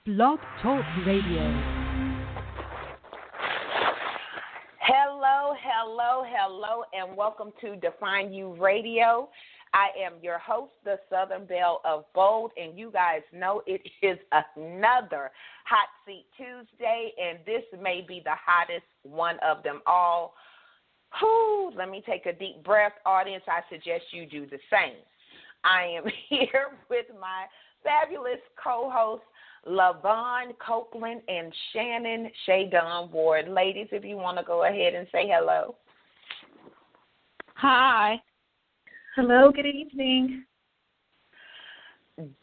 Blog Talk Radio. Hello, hello, hello, and welcome to Define You Radio. I am your host, the Southern Belle of Bold, and you guys know it is another Hot Seat Tuesday, and this may be the hottest one of them all. Whew, let me take a deep breath. Audience, I suggest you do the same. I am here with my fabulous co-hosts, lyvonne-Copeland and shannon-ward. Ladies, if you want to go ahead and say hello. Hi. Hello, good evening.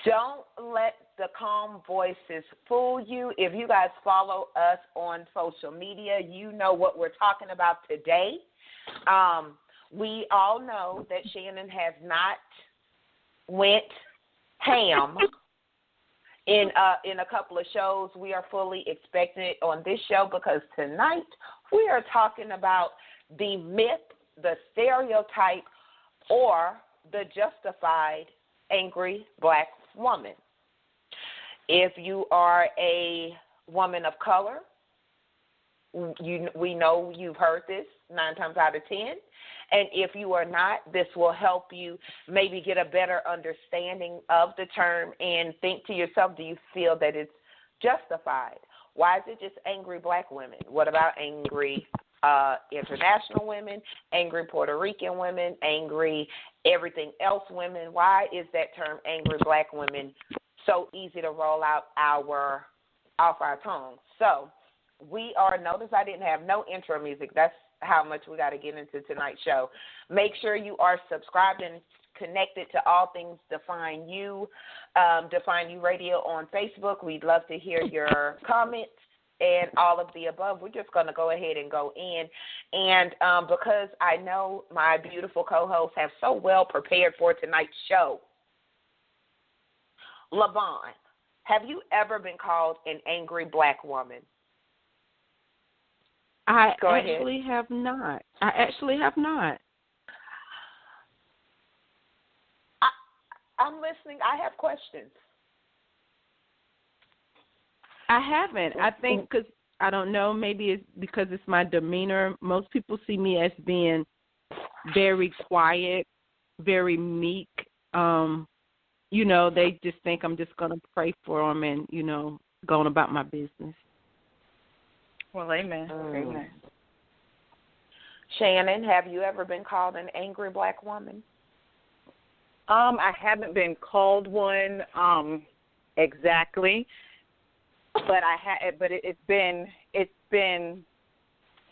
Don't let the calm voices fool you. If you guys follow us on social media, you know what we're talking about today. We all know that Shannon has not went ham in a couple of shows. We are fully expecting it on this show because tonight we are talking about the myth, the stereotype, or the justified angry black woman. If you are a woman of color, we know you've heard this 9 times out of 10. And if you are not, this will help you maybe get a better understanding of the term and think to yourself, do you feel that it's justified? Why is it just angry black women? What about angry international women, angry Puerto Rican women, angry everything else women? Why is that term angry black women so easy to roll out off our tongues? So we are, notice I didn't have no intro music. That's how much we got to get into tonight's show. Make sure you are subscribed and connected to all things Define You Radio on Facebook. We'd love to hear your comments and all of the above. We're just going to go ahead and go in. And because I know my beautiful co-hosts have so well prepared for tonight's show, lyvonne, have you ever been called an angry black woman? I actually have not. I'm listening. I have questions. I haven't. I think because, I don't know, maybe it's because it's my demeanor. Most people see me as being very quiet, very meek. They just think I'm just going to pray for them and, going about my business. Well, amen. Amen. Shannon, have you ever been called an angry black woman? I haven't been called one exactly, but it's been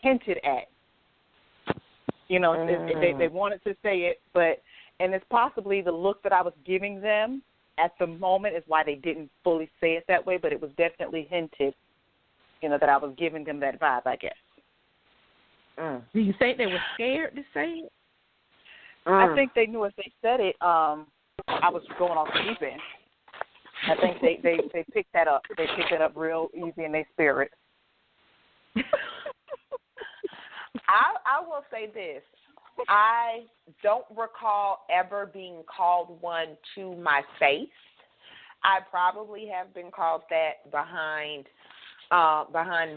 hinted at. They wanted to say it, and it's possibly the look that I was giving them at the moment is why they didn't fully say it that way, but it was definitely hinted. That I was giving them that vibe, I guess. Do you think they were scared to say it? I think they knew if they said it, I was going off deep end. I think they picked that up. They picked it up real easy in their spirit. I will say this. I don't recall ever being called one to my face. I probably have been called that behind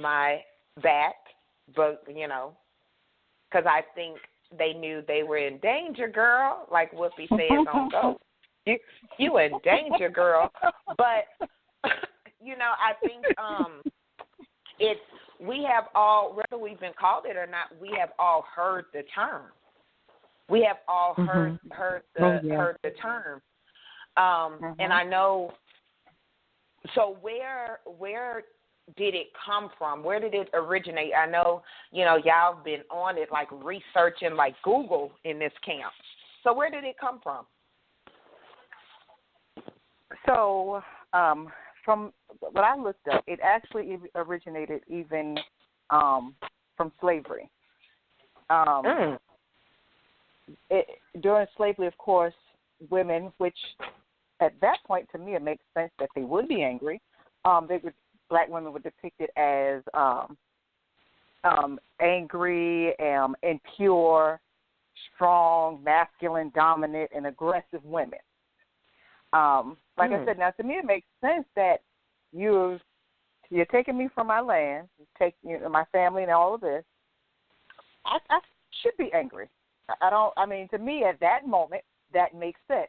my back, but, because I think they knew they were in danger, girl, like Whoopi says on Go. You in danger, girl. But, I think we have all, whether we've been called it or not, we have all heard the term. We have all heard the term. And I know, so where did it come from? Where did it originate? I know, y'all have been on it, like researching like Google in this camp. So where did it come from? So from what I looked up, it actually originated even from slavery. During slavery, of course, women, which at that point to me it makes sense that they would be angry. Black women were depicted as angry, impure, strong, masculine, dominant, and aggressive women. Like I said, now to me it makes sense that you're You're taking me from my land, my family and all of this. I should be angry. To me, at that moment, that makes sense.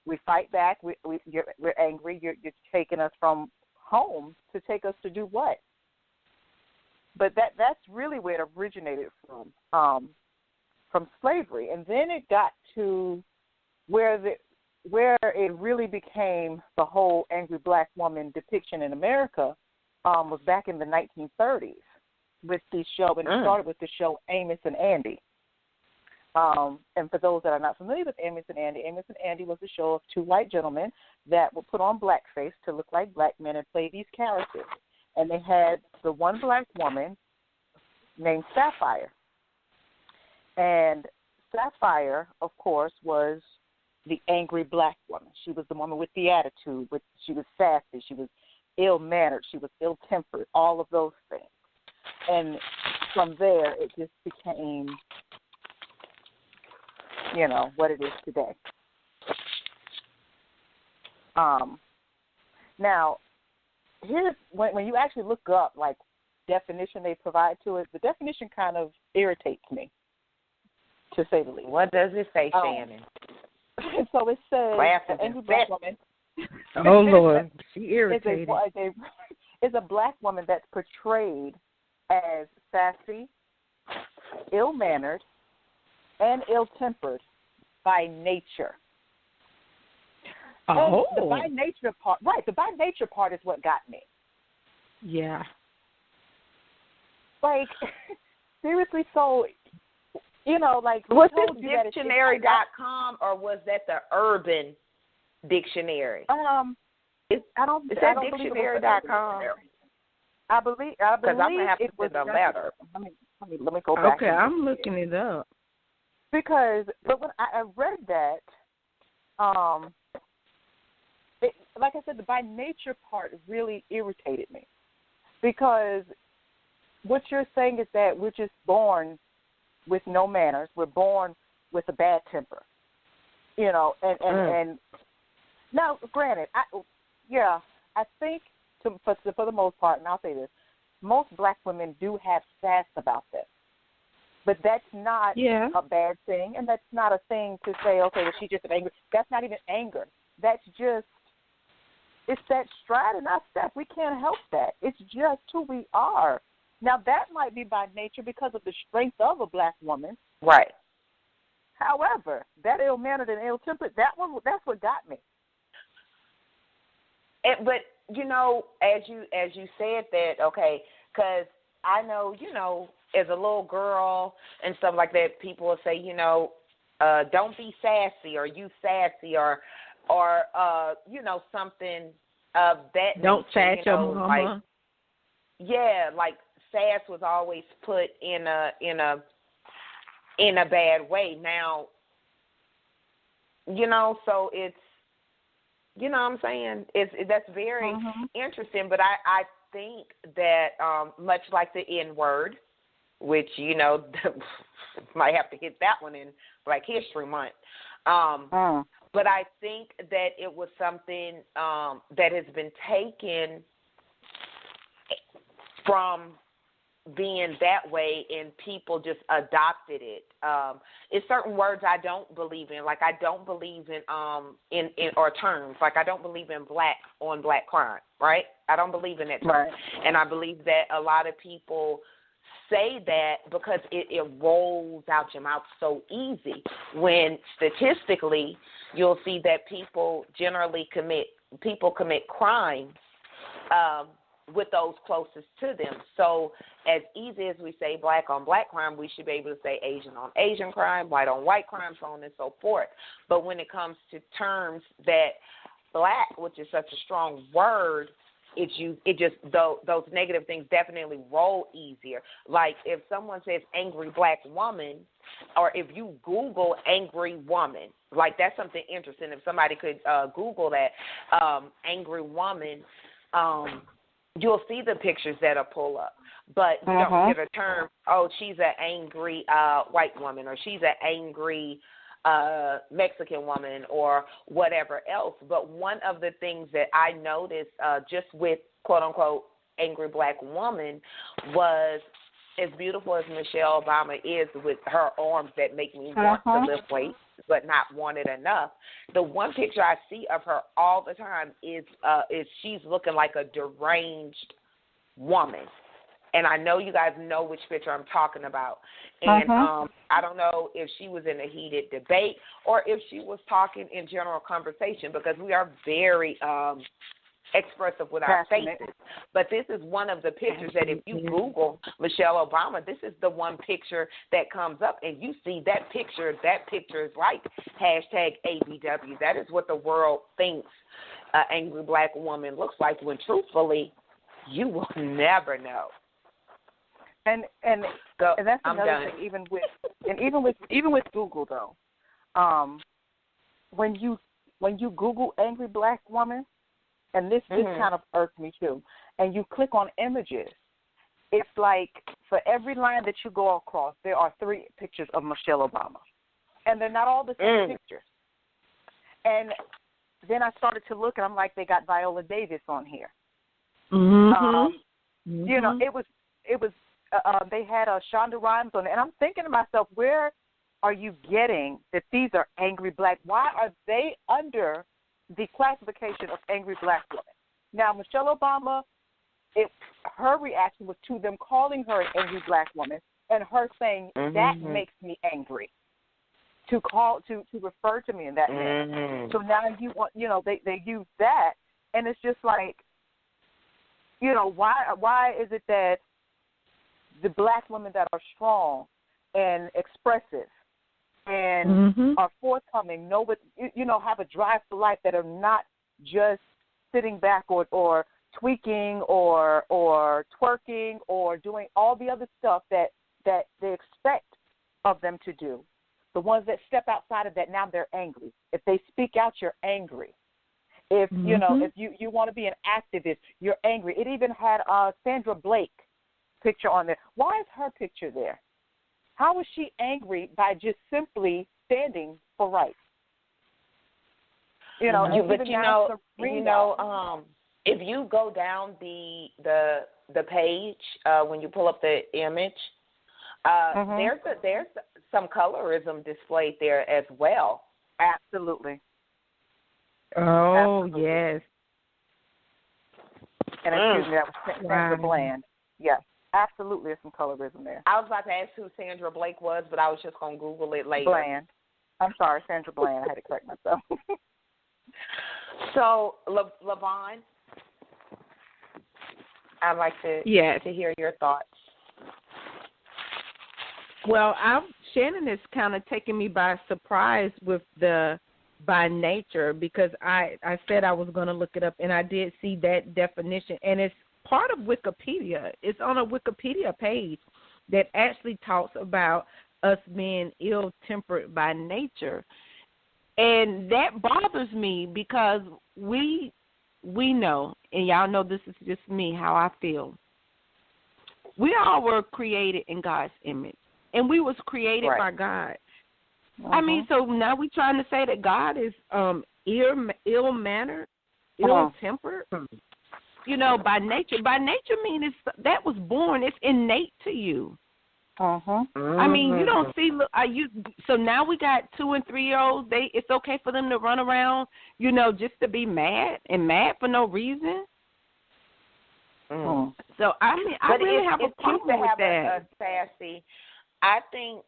We fight back. We're angry. You're taking us from home to take us to do what? But that's really where it originated from slavery. And then it got to where it really became the whole angry black woman depiction in America was back in the 1930s with the show, and it started with the show Amos and Andy. And for those that are not familiar with Amos and Andy was a show of two white gentlemen that would put on blackface to look like black men and play these characters. And they had the one black woman named Sapphire. And Sapphire, of course, was the angry black woman. She was the woman with the attitude. She was sassy. She was ill-mannered. She was ill-tempered, all of those things. And from there, it just became, what it is today. Now, here's when you actually look up, like, definition they provide to it, the definition kind of irritates me, to say the least. What does it say, Shannon? So it says, angry black woman. Oh, Lord. She irritated. Is a black woman that's portrayed as sassy, ill-mannered, and ill-tempered by nature. Oh. And the by nature part, right, the by nature part is what got me. Yeah. Like, seriously, so, like... Was this dictionary.com or was that the Urban Dictionary? Is that dictionary.com? I believe because I'm gonna have to it was send a letter. Let me go back. Okay, I'm looking it up. But when I read that, like I said, the by nature part really irritated me, because what you're saying is that we're just born with no manners. We're born with a bad temper, and now, granted, I think for the most part, and I'll say this, most black women do have sass about them. But that's not a bad thing, and that's not a thing to say, okay, well, she's just an angry. That's not even anger. That's just, it's that stride in our step. We can't help that. It's just who we are. Now, that might be by nature because of the strength of a black woman. Right. However, that ill-mannered and ill-tempered, that's what got me. But, as you said that, okay, because I know, as a little girl and stuff like that, people will say, don't be sassy, or you sassy, or something of that. Don't nature, sass your mama. Like sass was always put in a bad way. Now, so it's, what I'm saying? That's very interesting, but I think that much like the N-word, which, might have to hit that one in Black History Month, but I think that it was something that has been taken from being that way, and people just adopted it. It's certain words I don't believe in. Like, I don't believe in or terms. Like, I don't believe in black on black crime, right? I don't believe in that term. Right. And I believe that a lot of people say that because it rolls out your mouth so easy, when statistically you'll see that people generally commit crimes with those closest to them. So as easy as we say black on black crime, we should be able to say Asian on Asian crime, white on white crime, so on and so forth. But when it comes to terms that black, which is such a strong word, those negative things definitely roll easier. Like if someone says angry black woman, or if you Google angry woman, like that's something interesting. If somebody could Google that angry woman, you'll see the pictures that'll pull up. But you don't get a term, she's an angry white woman, or she's an angry Mexican woman, or whatever else. But one of the things that I noticed just with, quote-unquote, Angry Black Woman was, as beautiful as Michelle Obama is with her arms that make me want to lift weights but not want it enough, the one picture I see of her all the time is she's looking like a deranged woman. And I know you guys know which picture I'm talking about. And I don't know if she was in a heated debate or if she was talking in general conversation, because we are very expressive with our faces. But this is one of the pictures that if you Google Michelle Obama, this is the one picture that comes up, and you see that picture. That picture is like hashtag ABW. That is what the world thinks an angry black woman looks like, when truthfully, you will never know. And that's another thing. Even with Google though, when you Google angry black woman, and this kind of irked me too, and you click on images, it's like for every line that you go across, there are 3 pictures of Michelle Obama, and they're not all the same pictures. And then I started to look, and I'm like, they got Viola Davis on here. You know, it was. They had Shonda Rhimes on it, and I'm thinking to myself, where are you getting that these are angry black? Why are they under the classification of angry black women? Now, Michelle Obama, her reaction was to them calling her an angry black woman, and her saying that makes me angry. To refer to me in that manner. So now they use that, and it's just like, why is it that the black women that are strong and expressive and are forthcoming, have a drive for life, that are not just sitting back or tweaking or twerking or doing all the other stuff that they expect of them to do. The ones that step outside of that, now they're angry. If they speak out, you're angry. If if you want to be an activist, you're angry. It even had Sandra Blake picture on there. Why is her picture there? How is she angry by just simply standing for rights? If you go down the page when you pull up the image, there's some colorism displayed there as well. Absolutely. Oh, absolutely. Yes. And excuse me, that was Sandra Bland. Yes. Absolutely, there's some colorism there. I was about to ask who Sandra Blake was, but I was just going to Google it later. Bland. I'm sorry, Sandra Bland. I had to correct myself. So, LyVonne, I'd like to hear your thoughts. Well, Shannon is kind of taking me by surprise with the by nature, because I said I was going to look it up, and I did see that definition, and it's part of Wikipedia. It's on a Wikipedia page that actually talks about us being ill-tempered by nature. And that bothers me, because we know, and y'all know this is just me, how I feel. We all were created in God's image, and we was created by God. I mean, so now we're trying to say that God is ill-mannered, ill-tempered. By nature. By nature means that was born. It's innate to you. I mean, you don't see. So now we got 2- and 3-year-olds. It's okay for them to run around, just to be mad for no reason. So I mean, I really have a problem with that. Sassy. I think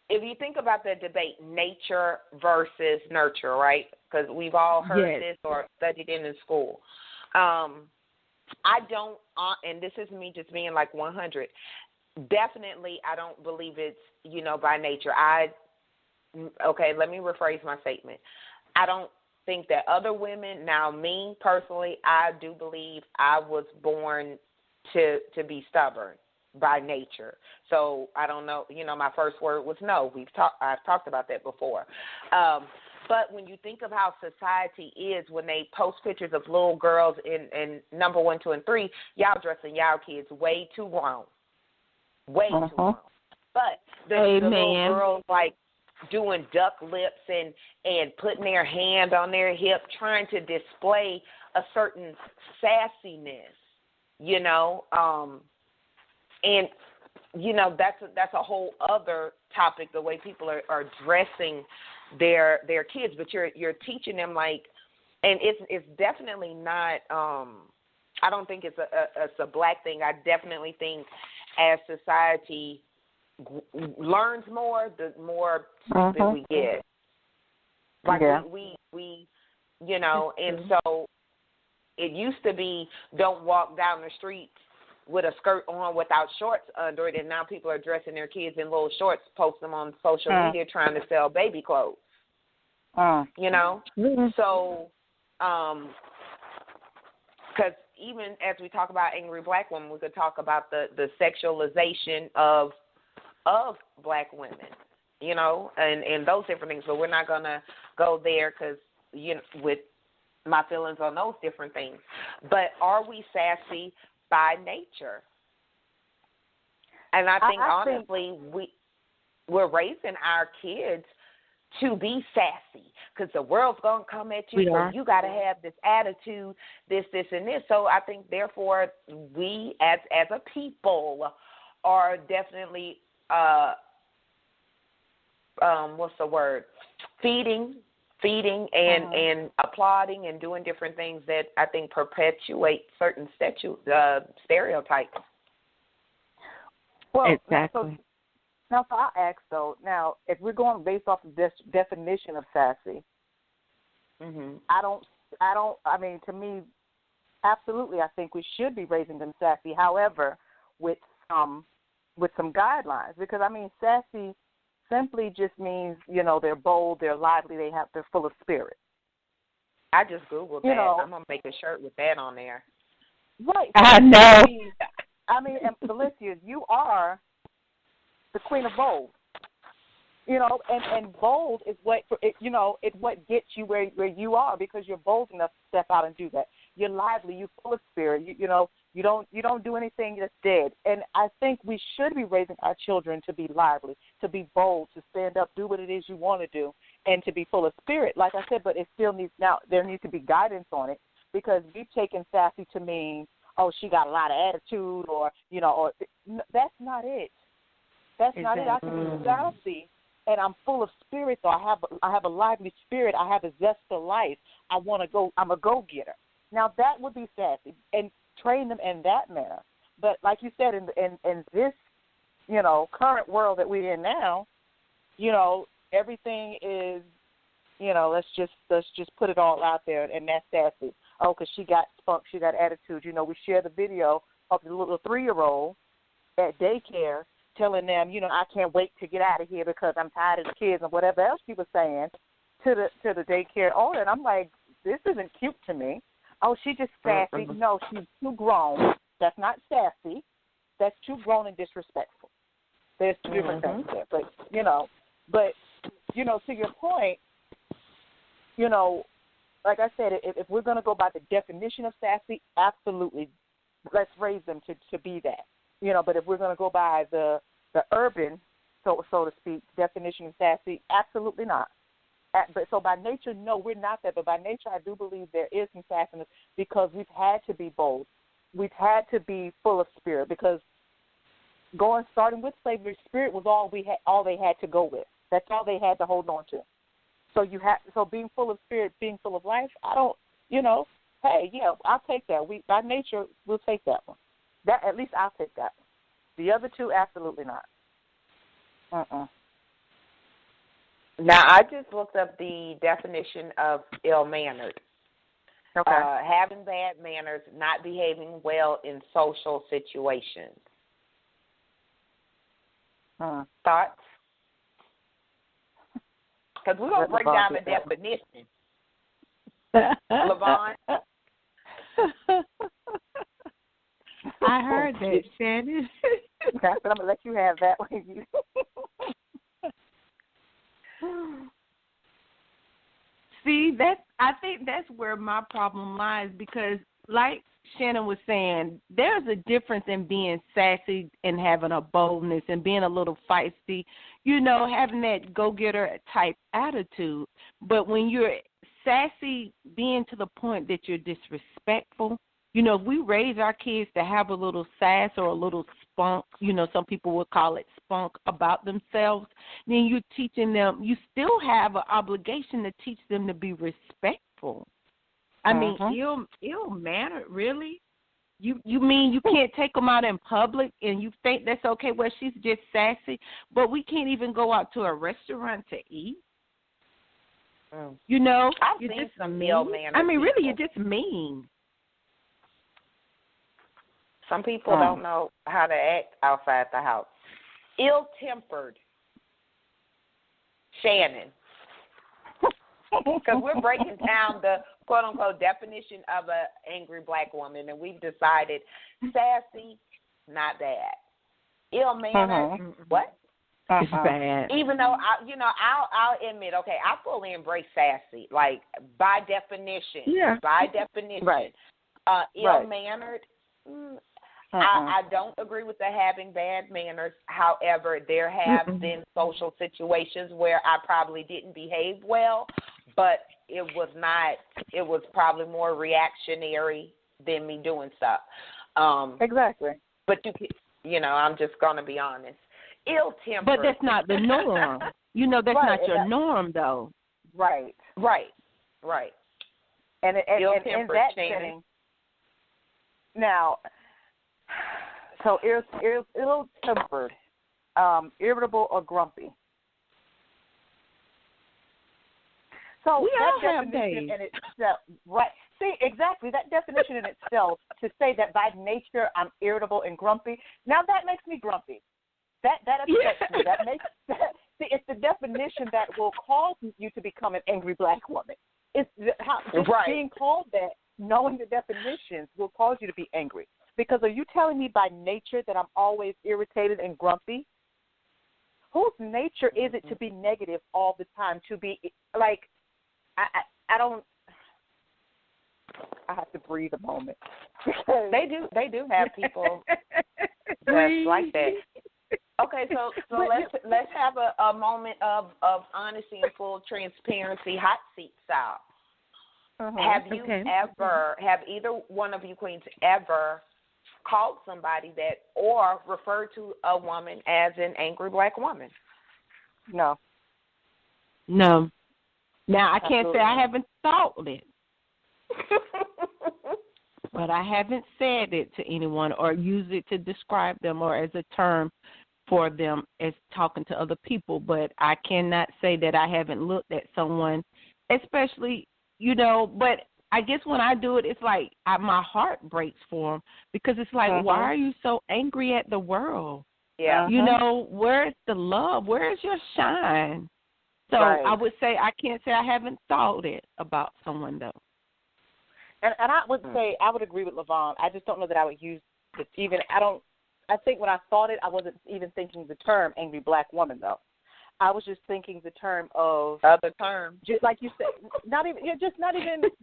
if you think about the debate, nature versus nurture, right? Because we've all heard this or studied it in school. I don't, and this is me just being like 100. Definitely, I don't believe it's, by nature. Let me rephrase my statement. I don't think that other women, now me personally, I do believe I was born to be stubborn by nature. So I don't know, my first word was no. I've talked about that before. But when you think of how society is, when they post pictures of little girls in number 1, 2, and 3, y'all dressing y'all kids way too grown. Way too grown. But the little girls, like, doing duck lips and putting their hand on their hip, trying to display a certain sassiness, you know, and you know that's a whole other topic, the way people are dressing their kids. But you're teaching them, like, and it's definitely not. I don't think it's a black thing. I definitely think as society learns more, the more stupid we get. Like we you know, and so it used to be don't walk down the street with a skirt on without shorts under it, and now people are dressing their kids in little shorts, post them on social media trying to sell baby clothes. You know? So, because even as we talk about angry black women, we could talk about the sexualization of black women, you know, and those different things. But we're not going to go there because, you know, with my feelings on those different things. But are we sassy by nature? And I think, honestly, we're raising our kids to be sassy because the world's going to come at you, so you got to have this attitude, this, and this. So I think, therefore, we as a people are definitely, what's the word, feeding and applauding and doing different things that I think perpetuate certain stereotypes. Well, exactly. So I'll ask, though, now, if we're going based off of this definition of sassy, I mean, to me, absolutely, I think we should be raising them sassy. However, with some guidelines, because, I mean, sassy simply just means, you know, they're bold, they're lively, they're full of spirit. I just Googled that. I'm going to make a shirt with that on there. Right. I know. I mean, and Valencia, you are the queen of bold. You know, and bold is what, you know, it's what gets you where you are, because you're bold enough to step out and do that. You're lively, you're full of spirit. You know, you don't do anything that's dead. And I think we should be raising our children to be lively, to be bold, to stand up, do what it is you want to do, and to be full of spirit. Like I said, but it still needs, now there needs to be guidance on it, because we've taken sassy to mean, oh, she got a lot of attitude, or, you know, or that's not it. That's not it. I can be sassy, and I'm full of spirit, so I have a lively spirit. I have a zest for life. I'm a go-getter. Now, that would be sassy, and train them in that manner. But like you said, in this, you know, current world that we're in now, you know, everything is, you know, let's just put it all out there, and that's sassy. Oh, because she got spunk, she got attitude. You know, we share the video of the little 3-year-old at daycare telling them, you know, I can't wait to get out of here because I'm tired of the kids, and whatever else she was saying to the daycare owner. And I'm like, this isn't cute to me. Oh, she just sassy. No, she's too grown. That's not sassy. That's too grown and disrespectful. There's two different things there. But, you know, to your point, you know, like I said, if we're going to go by the definition of sassy, absolutely, let's raise them to be that. You know, but if we're going to go by the urban, so to speak, definition of sassy, absolutely not. But so by nature, no, we're not that. But by nature, I do believe there is some sassiness, because we've had to be bold. We've had to be full of spirit, because starting with slavery, spirit was all they had to go with. That's all they had to hold on to. So being full of spirit, being full of life, hey, yeah, I'll take that. By nature, we'll take that one. That, at least I'll take that one. The other two, absolutely not. Now, I just looked up the definition of ill-mannered. Okay. Having bad manners, not behaving well in social situations. Thoughts? Because we're going to break down the definition. LaVonne? I heard that, Shannon. Okay, but I'm going to let you have that one. See, I think that's where my problem lies, because like Shannon was saying, there's a difference in being sassy and having a boldness and being a little feisty, having that go-getter type attitude. But when you're sassy, being to the point that you're disrespectful, if we raise our kids to have a little sass or a little spunk, some people would call it spunk about themselves, then you're teaching them, you still have an obligation to teach them to be respectful. I mean, ill-mannered, really? You mean you can't take them out in public and you think that's okay? Well, she's just sassy, but we can't even go out to a restaurant to eat? I've you're seen just some mean. ill-mannered I mean, really, people. you're just mean. Some people don't know how to act outside the house. Ill-tempered. Shannon. Because we're breaking down the quote-unquote definition of an angry black woman, and we've decided sassy, not bad. Ill-mannered, what? It's bad. Even though, I'll admit, okay, I fully embrace sassy, like by definition. Yeah. By definition. Right. Ill-mannered, I don't agree with the having bad manners. However, there have been social situations where I probably didn't behave well, but it was probably more reactionary than me doing stuff. Exactly. But I'm just going to be honest. Ill-tempered. But that's not the norm. That's Right, not your norm, though. Right. And in that setting, now, so ill-tempered, irritable or grumpy. So we that all have definition days. in itself, right? See, exactly, that definition in itself, to say that by nature I'm irritable and grumpy, now that makes me grumpy. That upsets me. That makes see, it's the definition that will cause you to become an angry black woman. It's being called that, knowing the definitions will cause you to be angry. Because are you telling me by nature that I'm always irritated and grumpy? Whose nature is it to be negative all the time? To be like, I don't. I have to breathe a moment. They do have people that's like that. Okay, so let's have a moment of honesty and full transparency, hot seat style. Have either one of you queens ever called somebody that or referred to a woman as an angry black woman? No. Now, I can't say I haven't thought it. But I haven't said it to anyone or used it to describe them or as a term for them as talking to other people. But I cannot say that I haven't looked at someone, especially, but I guess when I do it, it's like my heart breaks for them because it's like, why are you so angry at the world? Yeah. Where's the love? Where's your shine? So I would say I can't say I haven't thought it about someone, though. And I would say I would agree with LaVonne. I just don't know that I would use it even. I think when I thought it, I wasn't even thinking the term angry black woman, though. I was just thinking the term of other term. Just like you said, not even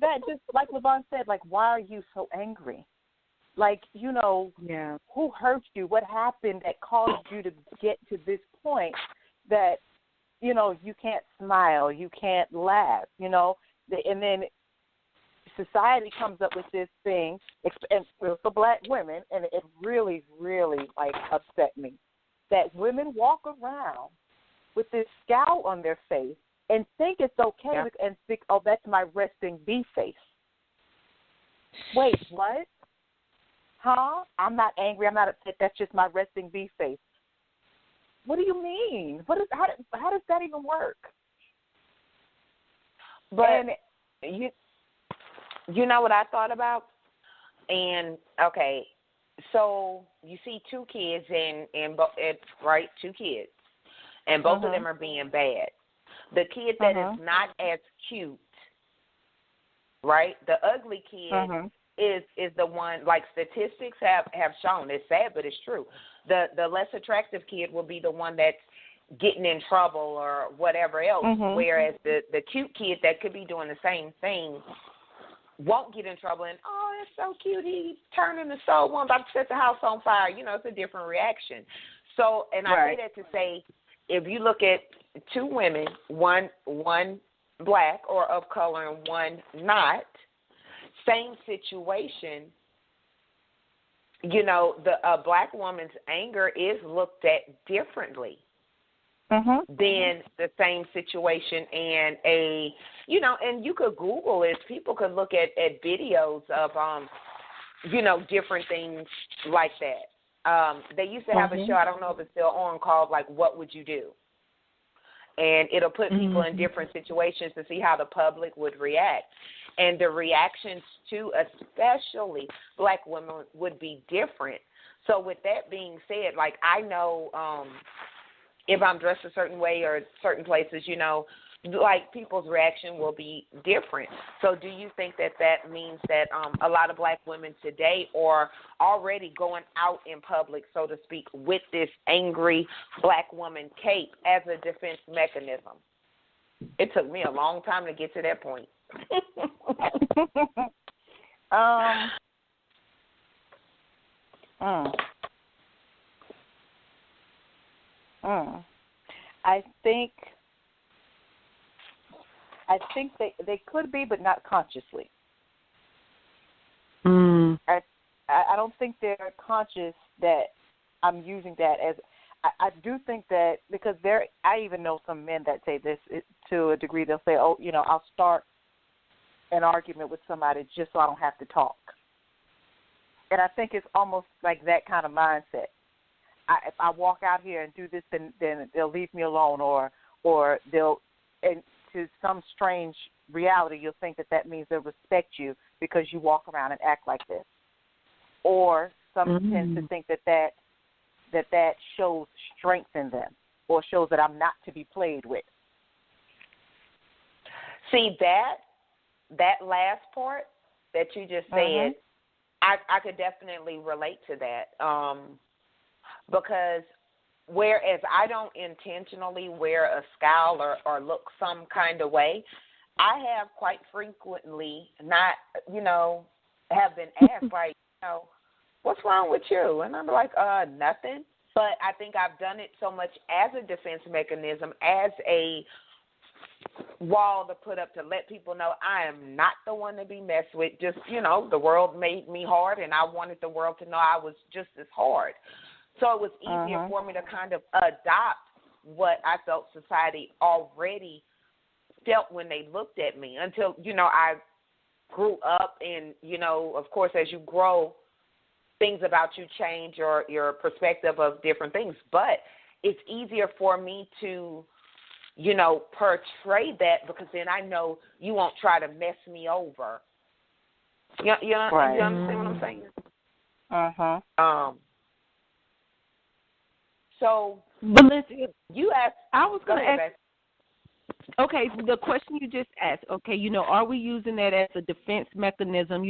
that. Just like LaVonne said, like, why are you so angry? Like, who hurt you? What happened that caused you to get to this point that, you can't smile, you can't laugh, and then society comes up with this thing, and for black women, and it really, really, like, upset me, that women walk around with this scowl on their face and think it's okay and think, oh, that's my resting bee face. Wait, what? Huh? I'm not angry. I'm not upset. That's just my resting bee face. What do you mean? How does that even work? But you know what I thought about? And, okay, so you see two kids two kids, and both of them are being bad. The kid that is not as cute, right? The ugly kid is the one, like statistics have shown. It's sad, but it's true. The less attractive kid will be the one that's getting in trouble or whatever else, whereas the cute kid that could be doing the same thing won't get in trouble and, oh, that's so cute. He's turning the soul one, about to set the house on fire. You know, it's a different reaction. So, and I say that to say, if you look at two women, one black or of color and one not, same situation, you know, a black woman's anger is looked at differently than the same situation. And and you could Google it. People could look at videos of, different things like that. They used to have a show, I don't know if it's still on, called like What Would You Do? And it'll put people in different situations to see how the public would react. And the reactions to especially black women would be different. So with that being said, like I know if I'm dressed a certain way or certain places, you know, like people's reaction will be different. So do you think that means that a lot of black women today are already going out in public, so to speak, with this angry black woman cape as a defense mechanism? It took me a long time to get to that point. I think they could be, but not consciously. I don't think they're conscious that I'm using that as. I do think that because I even know some men that say this to a degree. They'll say, "Oh, you know, I'll start an argument with somebody just so I don't have to talk." And I think it's almost like that kind of mindset. If I walk out here and do this, then they'll leave me alone, or they'll, and to some strange reality, you'll think that means they'll respect you because you walk around and act like this. Or some tend to think that shows strength in them, or shows that I'm not to be played with. See, that last part that you just said, I could definitely relate to that. Because whereas I don't intentionally wear a scowl or look some kind of way, I have quite frequently not, have been asked, like, what's wrong with you? And I'm like, nothing. But I think I've done it so much as a defense mechanism, as a wall to put up to let people know I am not the one to be messed with. Just, the world made me hard, and I wanted the world to know I was just as hard. So it was easier for me to kind of adopt what I felt society already felt when they looked at me until, I grew up and, of course, as you grow, things about you change or your perspective of different things. But it's easier for me to, portray that because then I know you won't try to mess me over. You understand what I'm saying? So, Valencia, you asked. I was going to ask. Okay, the question you just asked. Okay, are we using that as a defense mechanism?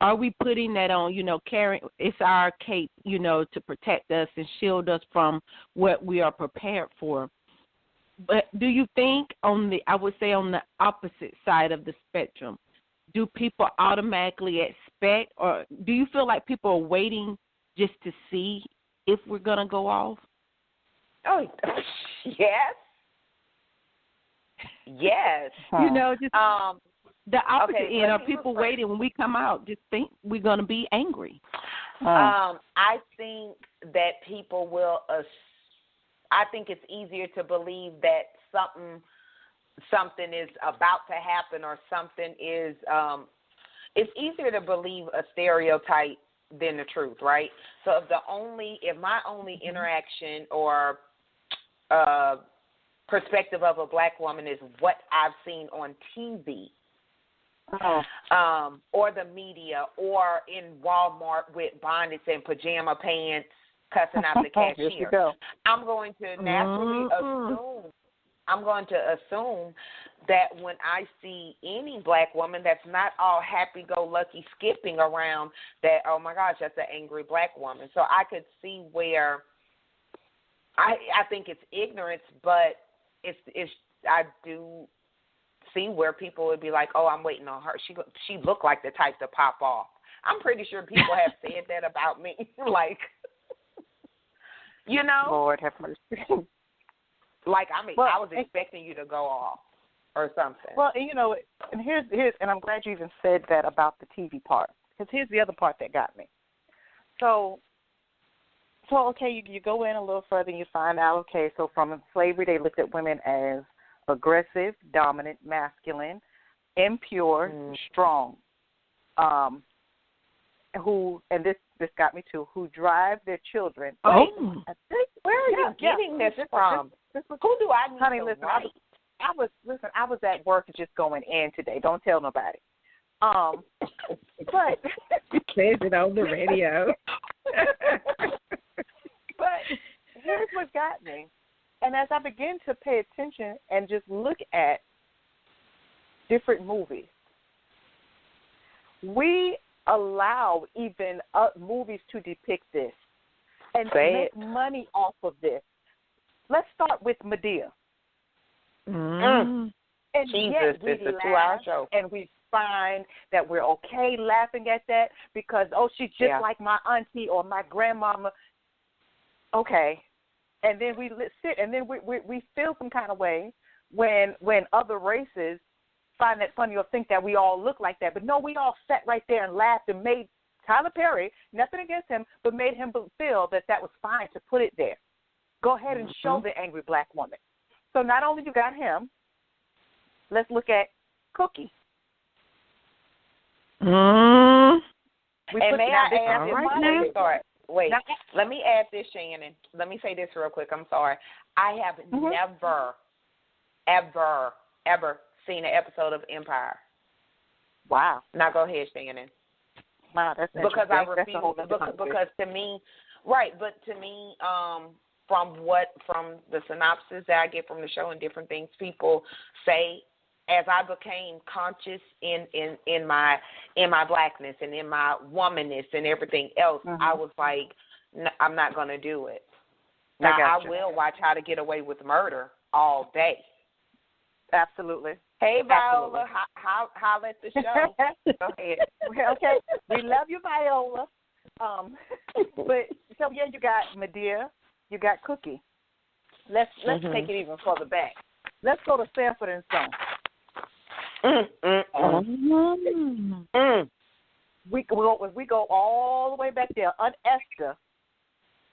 Are we putting that on? Carrying it's our cape. To protect us and shield us from what we are prepared for. But do you think on the opposite side of the spectrum, do people automatically expect, or do you feel like people are waiting just to see if we're going to go off? Oh, yes. Yes. Just the opposite end. Are people rephrase. Waiting when we come out, just think we're going to be angry? I think that people will. I think it's easier to believe that something is about to happen or something is. It's easier to believe a stereotype than the truth, right? So if my only interaction or perspective of a black woman is what I've seen on TV, or the media, or in Walmart with bonnets and pajama pants cussing out the cashier, I'm going to naturally assume that when I see any black woman that's not all happy-go-lucky skipping around, that, oh, my gosh, that's an angry black woman. So I could see where I think it's ignorance, but I do see where people would be like, oh, I'm waiting on her. She looked like the type to pop off. I'm pretty sure people have said that about me. Like, you know, Lord have mercy. Like, I mean, I was expecting you to go off or something. Well, and, you know, and here's, and I'm glad you even said that about the TV part, because here's the other part that got me. So okay, you go in a little further and you find out, okay, so from slavery they looked at women as aggressive, dominant, masculine, impure, strong, who, and this got me too, who drive their children. Where are you getting this from? Who do I need honey, to listen, write? I was at work just going in today. Don't tell nobody. But she says it on the radio. But here's what got me. And as I begin to pay attention and just look at different movies, we allow even movies to depict this and make money off of this. Let's start with Medea. And Jesus, it's a 2-hour show. And we find that we're okay laughing at that because, she's just like my auntie or my grandmama. Okay. And then we sit and then we feel some kind of way when other races find that funny or think that we all look like that. But no, we all sat right there and laughed and made Tyler Perry, nothing against him, but made him feel that was fine to put it there. Go ahead and show the angry black woman. So not only you got him, let's look at Cookie. And may I add Wait, let me add this, Shannon. Let me say this real quick. I'm sorry. I have never, ever, ever seen an episode of Empire. Wow. Now go ahead, Shannon. Wow, that's interesting. Because I refuse. Because to me, from the synopsis that I get from the show and different things people say, as I became conscious in my blackness and in my womanness and everything else, I was like, no, I'm not going to do it. Now I will watch How to Get Away with Murder all day. Absolutely. Hey, Viola, holla at the show. Go ahead. Okay, we love you, Viola. But so you got Medea, you got Cookie. Let's take it even further back. Let's go to Sanford and Son. We go all the way back there. Aunt Esther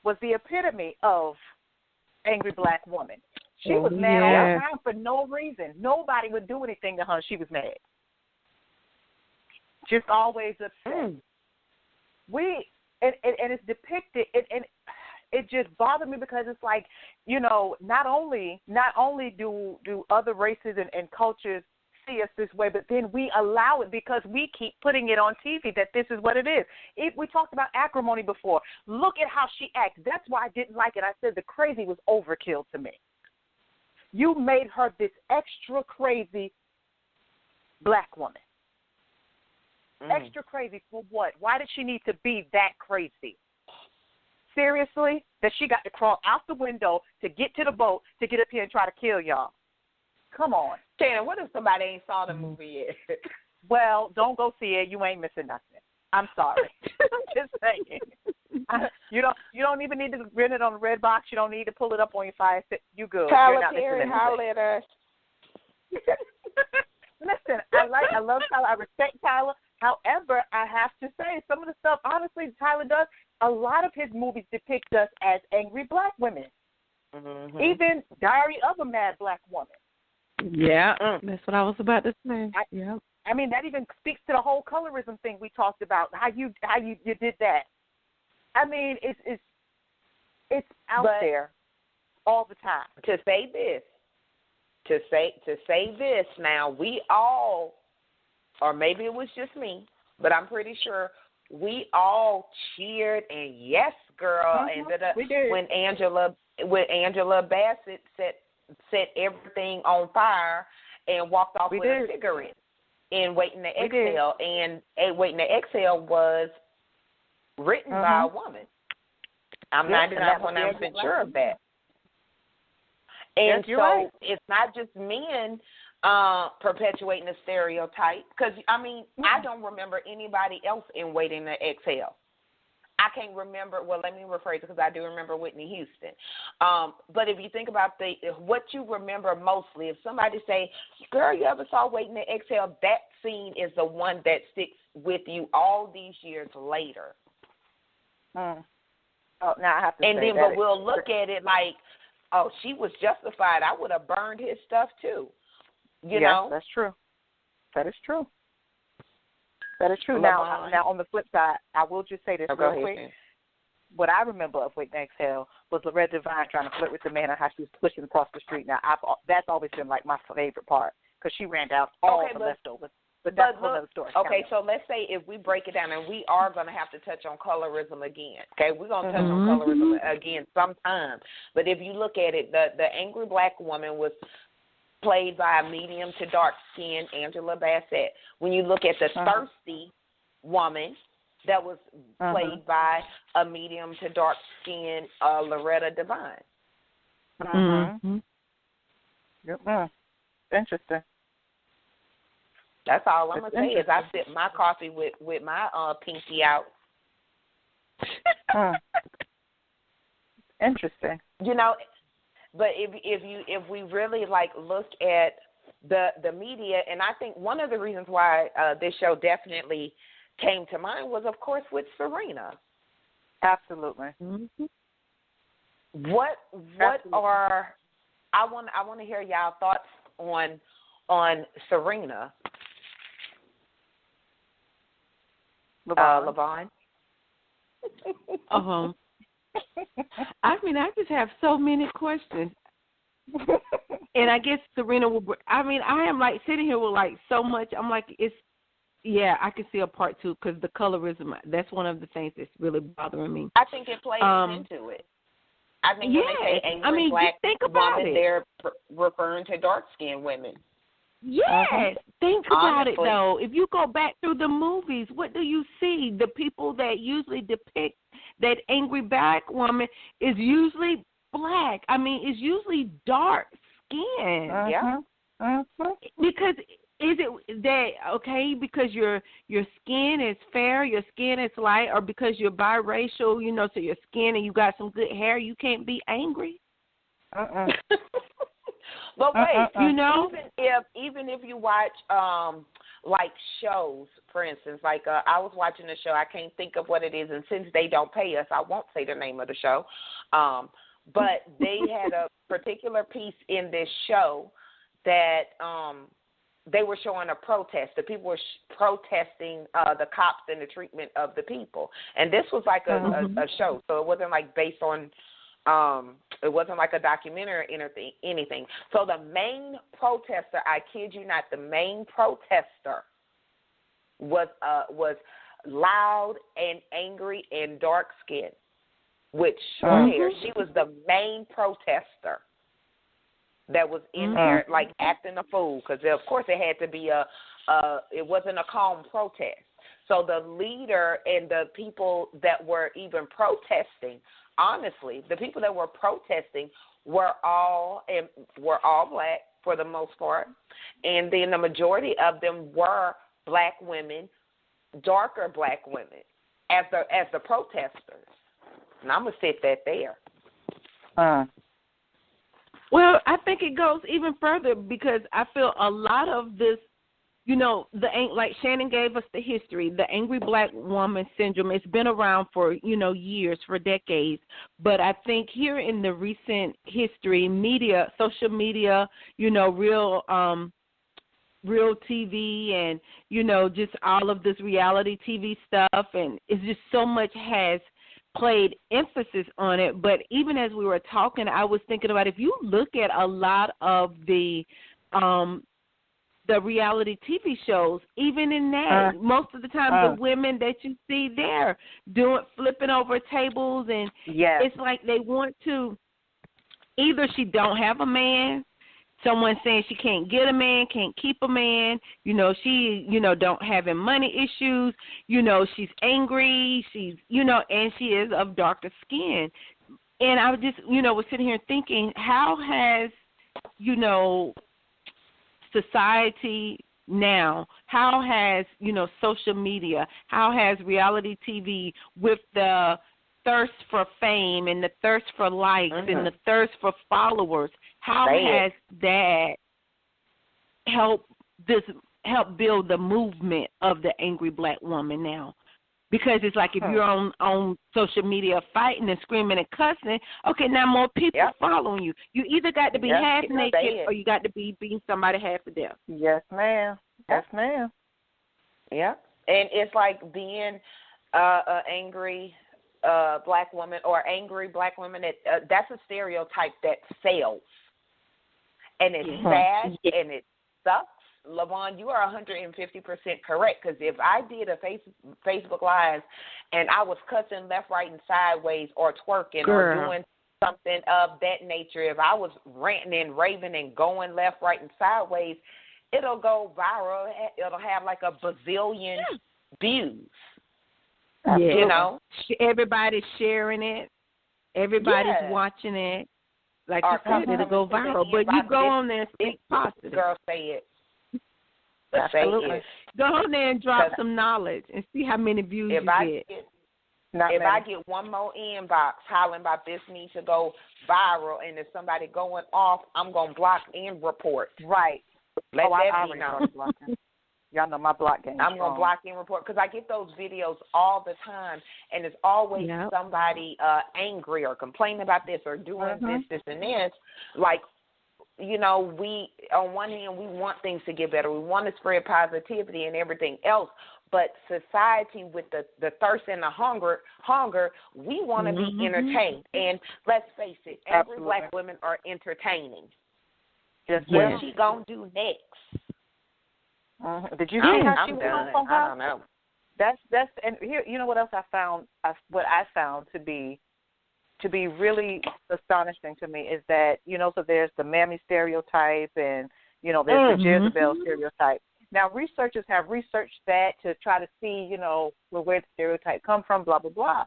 was the epitome of angry black woman. She was mad all the time for no reason. Nobody would do anything to her. She was mad. Just always upset. And it's depicted, and it just bothered me because it's like, you know, not only do other races and cultures see us this way, but then we allow it because we keep putting it on TV that this is what it is. We talked about acrimony before. Look at how she acts. That's why I didn't like it. I said the crazy was overkill to me. You made her this extra crazy black woman. Extra crazy for what? Why did she need to be that crazy? Seriously? That she got to crawl out the window to get to the boat to get up here and try to kill y'all. Come on. Shannon, what if somebody ain't saw the movie yet? Well, don't go see it. You ain't missing nothing. I'm sorry. I'm just saying. You don't even need to rent it on the red box. You don't need to pull it up on your Fire Stick. You good. Tyler Perry, holler at us. Listen, I love Tyler. I respect Tyler. However, I have to say some of the stuff, honestly, Tyler does. A lot of his movies depict us as angry black women. Even Diary of a Mad Black Woman. Yeah, that's what I was about to say. I mean, that even speaks to the whole colorism thing we talked about. How you did that. I mean, it's out there all the time. To say this now, we all, or maybe it was just me, but I'm pretty sure we all cheered and yes, girl, and we did. when Angela Bassett set everything on fire and walked off with a cigarette in Waiting to Exhale, and Waiting to Exhale was written by a woman. I'm 99.9% sure of that. And yes, so it's not just men perpetuating the stereotype. Because, I mean, I don't remember anybody else in Waiting to Exhale. I can't remember. Well, let me rephrase it because I do remember Whitney Houston. But if you think about what you remember mostly, if somebody say, girl, you ever saw Waiting to Exhale, that scene is the one that sticks with you all these years later. Oh, now I have to and say then, that but we'll look at it like, oh, she was justified. I would have burned his stuff too. You know? That's true. That is true. That is true. Now, on the flip side, I will just say this real quick. What I remember of Waiting to Exhale was Loretta Devine trying to flirt with the man and how she was pushing across the street. Now, that's always been like my favorite part because she ran down all the leftovers. But that's another story. Okay, so let's say if we break it down, and we are going to have to touch on colorism again. Okay, we're going to touch on colorism again sometime. But if you look at it, the angry black woman was played by a medium to dark skinned Angela Bassett. When you look at the thirsty woman, that was played by a medium to dark skinned Loretta Devine. Interesting. That's all I'm going to say is I sip my coffee with my pinky out. Interesting. You know, but if we really like look at the media, and I think one of the reasons why this show definitely came to mind was, of course, with Serena. Absolutely. What are I want to hear y'all thoughts on Serena. LyVonne. I mean, I just have so many questions. And I guess Serena will, I mean, I am like sitting here with like so much. I'm like, I can see a part two because the colorism, that's one of the things that's really bothering me. I think it plays into it. I think when they say angry black woman, they're referring to dark-skinned women. Yes, think about it, though. If you go back through the movies, what do you see? The people that usually depict that angry black woman is usually black. I mean, it's usually dark skin. Because is it that, okay, because your skin is fair, your skin is light, or because you're biracial, you know, so your skin and you got some good hair, you can't be angry? But wait, you know, even if you watch like shows, for instance, like I was watching a show, I can't think of what it is, and since they don't pay us, I won't say the name of the show. But they had a particular piece in this show that they were showing a protest. The people were protesting the cops and the treatment of the people, and this was like a show, so it wasn't like based on. It wasn't like a documentary or anything. So the main protester, I kid you not, the main protester was loud and angry and dark skinned with short hair. She was the main protester that was in there, like acting a fool, because of course it had to be it wasn't a calm protest. So the leader and the people that were even protesting. Honestly, the people that were protesting were all black for the most part, and then the majority of them were black women, darker black women, as the protesters. And I'm gonna sit that there. Well, I think it goes even further because I feel a lot of this. You know, like Shannon gave us the history, the angry black woman syndrome. It's been around for, years, for decades. But I think here in the recent history, media, social media, real TV and, just all of this reality TV stuff. And it's just so much has played emphasis on it. But even as we were talking, I was thinking about if you look at a lot of the reality TV shows, even in that, most of the time the women that you see there flipping over tables, and it's like they want to, either she don't have a man, someone saying she can't get a man, can't keep a man, she, don't having money issues, she's angry, she's, and she is of darker skin. And I was just, was sitting here thinking, how has, society now, how has, social media, how has reality TV with the thirst for fame and the thirst for likes and the thirst for followers, how has that helped build the movement of the angry black woman now? Because it's like if you're on social media fighting and screaming and cussing, okay, now more people following you. You either got to be half naked or you got to be beating somebody half to death. Yes, ma'am. Yes, ma'am. Yeah. And it's like being an angry black woman or angry black woman. That's a stereotype that sells. And it's sad and it sucks. LaVonne, you are 150% correct, because if I did a Facebook Live and I was cussing left, right, and sideways or twerking or doing something of that nature, if I was ranting and raving and going left, right, and sideways, it'll go viral. It'll have like a bazillion views. Yeah. Everybody's sharing it. Everybody's watching it. Like you said, it'll go viral. But you go on there and speak positive. Girl, say it. Absolutely. Go on there and drop some knowledge and see how many views you get. If I get one more inbox hollering about this needs to go viral and there's somebody going off, I'm going to block and report. Right. Let that be known. Y'all know my block game. I'm going to block and report because I get those videos all the time, and it's always somebody angry or complaining about this or doing this, and this. Like, we, on one hand, we want things to get better. We want to spread positivity and everything else. But society, with the thirst and the hunger, we want to be entertained. And let's face it, every black women are entertaining. What is she going to do next? Did you see how she was on her? I don't know. That's and here, you know what else I found? What I found to be really astonishing to me is that, so there's the mammy stereotype and, there's the Jezebel stereotype. Now, researchers have researched that to try to see, where the stereotype come from, blah, blah, blah.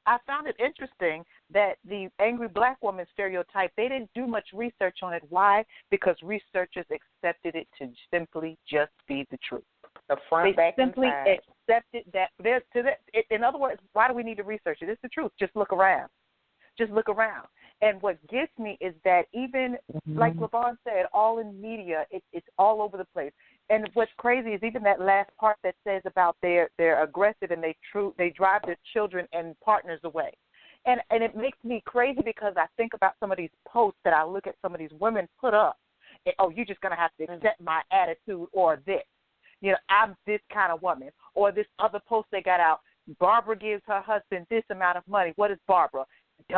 I found it interesting that the angry black woman stereotype, they didn't do much research on it. Why? Because researchers accepted it to simply just be the truth. The front, back, and side. They simply accepted that. In other words, why do we need to research it? It's the truth. Just look around. Just look around. And what gets me is that even, like LaVonne said, all in media, it's all over the place. And what's crazy is even that last part that says about they're aggressive and they drive their children and partners away. And it makes me crazy because I think about some of these posts that I look at some of these women put up. And, you're just going to have to accept my attitude or this. I'm this kind of woman. Or this other post they got out, Barbara gives her husband this amount of money. What is Barbara?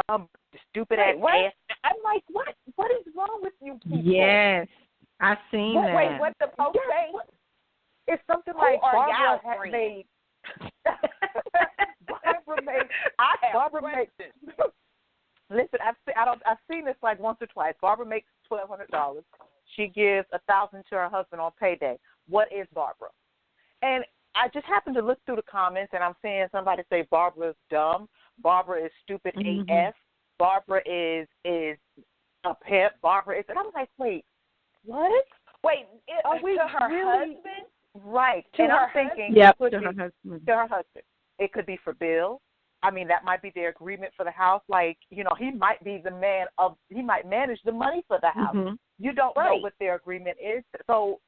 Dumb, stupid ass. I'm like, what? What is wrong with you people? Yes, I've seen that. Wait, what the post say? It's something like Barbara had made. Barbara makes. Listen, I've seen this like once or twice. Barbara makes $1,200. She gives $1,000 to her husband on payday. What is Barbara? And I just happened to look through the comments, and I'm seeing somebody say Barbara's dumb. Barbara is stupid AF. Barbara is a pimp. Barbara is, and I'm like, wait, what? Wait, are we to her really? Husband? Right. To and her I'm thinking, to her husband. To her husband. It could be for Bill. I mean, that might be their agreement for the house. Like, he might be he might manage the money for the house. You don't know what their agreement is. So,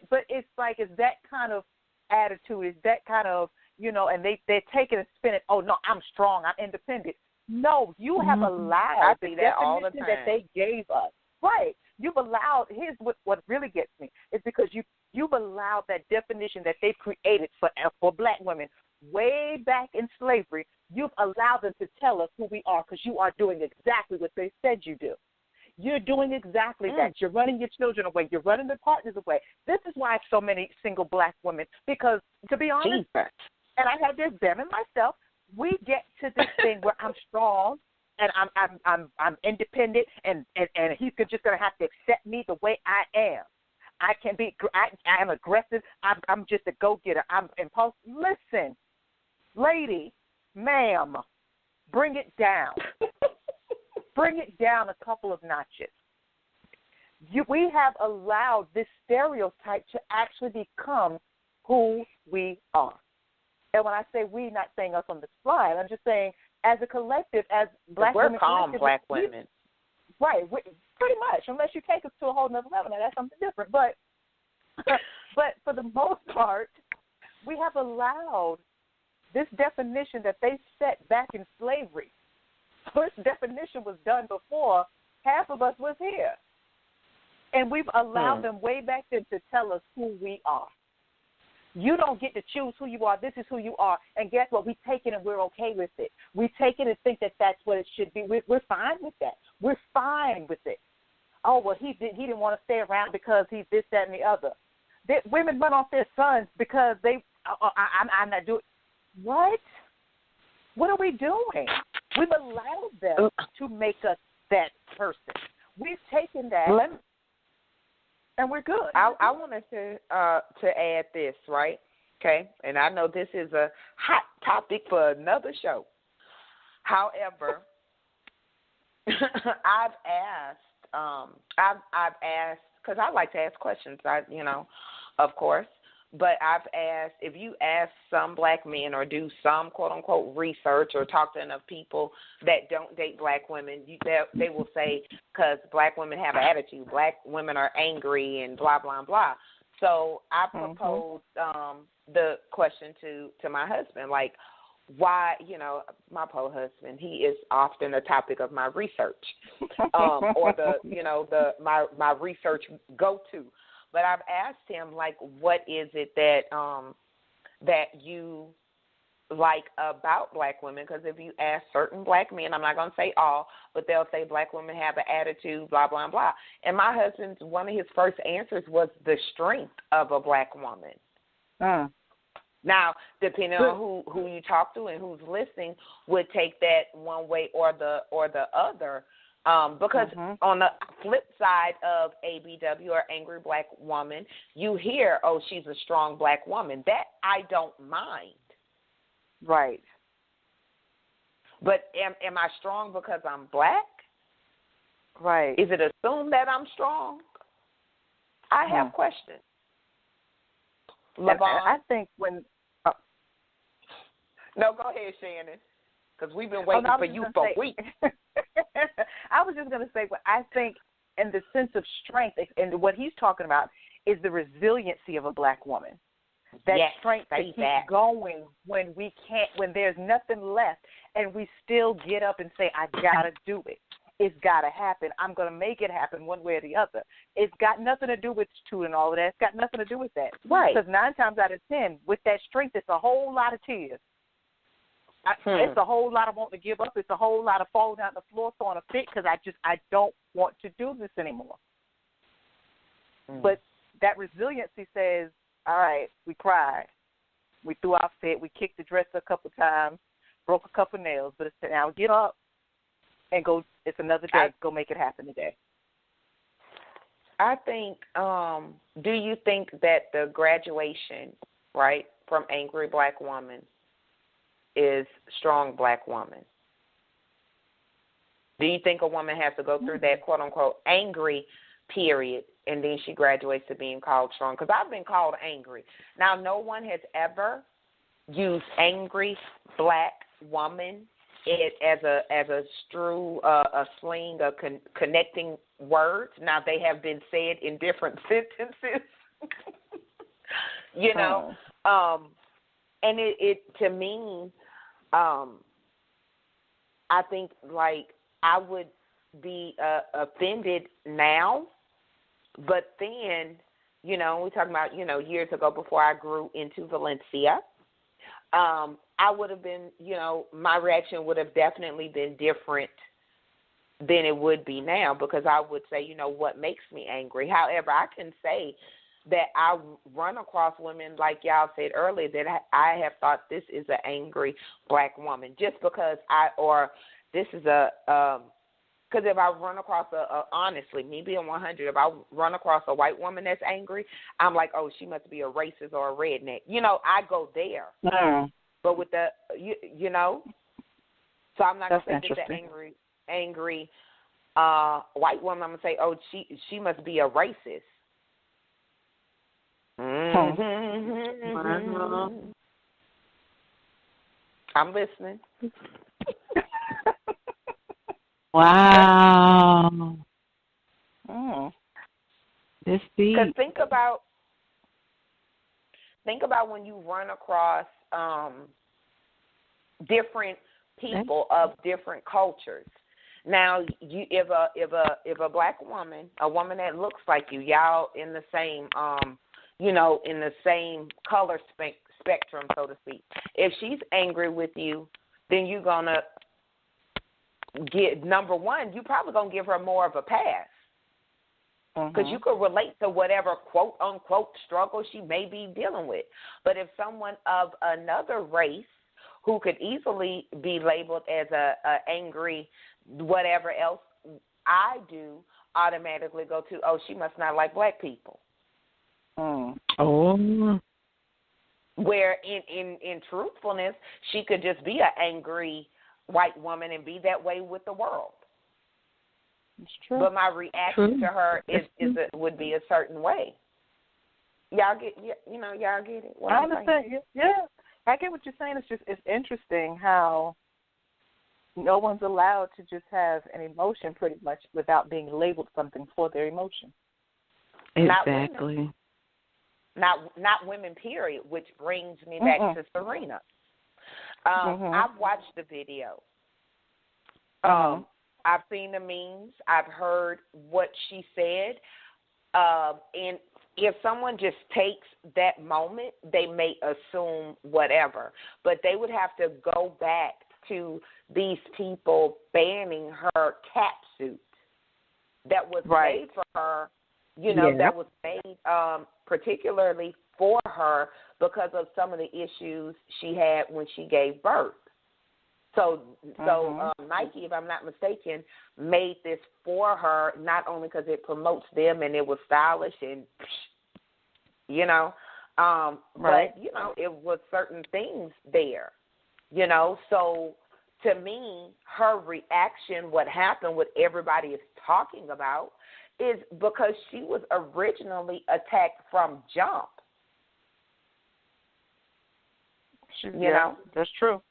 but it's like, it's that kind of attitude, it's that kind of, and they take it and spin it. Oh, no, I'm strong, I'm independent. No, you have allowed the definition that they gave us. Right. You've allowed, here's what really gets me, is because you've allowed that definition that they've created for black women way back in slavery. You've allowed them to tell us who we are because you are doing exactly what they said you do. You're doing exactly that. You're running your children away. You're running their partners away. This is why so many single black women, because to be honest, and I had to examine myself, we get to this thing where I'm strong and I'm independent and he's just going to have to accept me the way I am. I can be. I am aggressive. I'm just a go-getter. I'm impulsive. Listen, lady, ma'am, bring it down. Bring it down a couple of notches. We have allowed this stereotype to actually become who we are. And when I say we, not saying us on this slide, I'm just saying as a collective, as black women. We're calm black women. Right, pretty much, unless you take us to a whole nother level. Now, that's something different. But for the most part, we have allowed this definition that they set back in slavery. This definition was done before half of us was here. And we've allowed them way back then to tell us who we are. You don't get to choose who you are. This is who you are. And guess what? We take it and we're okay with it. We take it and think that that's what it should be. We're fine with that. We're fine with it. Oh, well, he didn't want to stay around because he's this, that, and the other. Women run off their sons because I'm not doing. What? What are we doing? We've allowed them to make us that person. We've taken that. And we're good. I wanted to add this, right? Okay, and I know this is a hot topic for another show. However, I've asked because I like to ask questions. Of course, but I've asked if you ask some black men or do some quote unquote research or talk to enough people that don't date black women, they will say because black women have an attitude, black women are angry and blah blah blah. So I proposed the question to my husband, like why, my poor husband, he is often a topic of my research, or my research go to. But I've asked him, like, what is it that you like about black women? Because if you ask certain black men, I'm not going to say all, but they'll say black women have an attitude, blah, blah, blah. And my husband's, one of his first answers was the strength of a black woman. Now, depending on who you talk to and who's listening, would take that one way or the other. Because on the flip side of ABW or angry black woman, you hear, oh, she's a strong black woman. That I don't mind. Right. But am I strong because I'm black? Right. Is it assumed that I'm strong? I have questions. LaVonne? I think when No, go ahead, Shannon, because we've been waiting for you for weeks. I was just going to say, what I think in the sense of strength, and what he's talking about is the resiliency of a black woman. That strength to keep going when we can't, when there's nothing left, and we still get up and say, I got to do it. It's got to happen. I'm going to make it happen one way or the other. It's got nothing to do with attitude and all of that. It's got nothing to do with that. Right. Because 9 times out of 10, with that strength, it's a whole lot of tears. It's a whole lot of wanting to give up. It's a whole lot of falling down the floor, throwing a fit because I don't want to do this anymore. But that resiliency says, all right, we cried. We threw our fit. We kicked the dresser a couple times, broke a couple nails. But it's now get up and go. It's another day. Go make it happen today. I think, do you think that the graduation, right, from angry black woman is strong black woman? Do you think a woman has to go through that quote-unquote angry period and then she graduates to being called strong? Because I've been called angry. Now, no one has ever used angry black woman as a sling, a connecting words. Now, they have been said in different sentences, and it to me, I think, like, I would be offended now, but then, we're talking about, years ago before I grew into Valencia, I would have been, my reaction would have definitely been different than it would be now, because I would say, what makes me angry. However, I can say that I run across women, like y'all said earlier, that I have thought this is an angry black woman, just because because if I run across honestly, me being 100, if I run across a white woman that's angry, I'm like, oh, she must be a racist or a redneck. I go there. But with the, so I'm not going to say it's an angry white woman, I'm going to say, oh, she must be a racist. Mm-hmm. I'm listening. Wow. This deep. Because think about when you run across different people of different cultures. Now, if a black woman, a woman that looks like you, y'all in the same in the same color spectrum, so to speak. If she's angry with you, then you're gonna get, number one, you're probably gonna give her more of a pass. Because you could relate to whatever quote-unquote struggle she may be dealing with. But if someone of another race who could easily be labeled as a angry whatever else I do, automatically go to, oh, she must not like black people. Oh. Where in truthfulness, she could just be an angry white woman and be that way with the world. It's true. But my reaction to her would be a certain way. Y'all get y'all get it. I understand. Yeah, I get what you're saying. It's interesting how no one's allowed to just have an emotion pretty much without being labeled something for their emotion. Exactly. Not women, period, which brings me back to Serena. I've watched the video. I've seen the memes. I've heard what she said. And if someone just takes that moment, they may assume whatever. But they would have to go back to these people banning her cat suit that was made for her, that was made particularly for her because of some of the issues she had when she gave birth. So Nike, if I'm not mistaken, made this for her, not only because it promotes them and it was stylish and, but, it was certain things there, So to me, her reaction, what happened, what everybody is talking about, is because she was originally attacked from jump. That's true.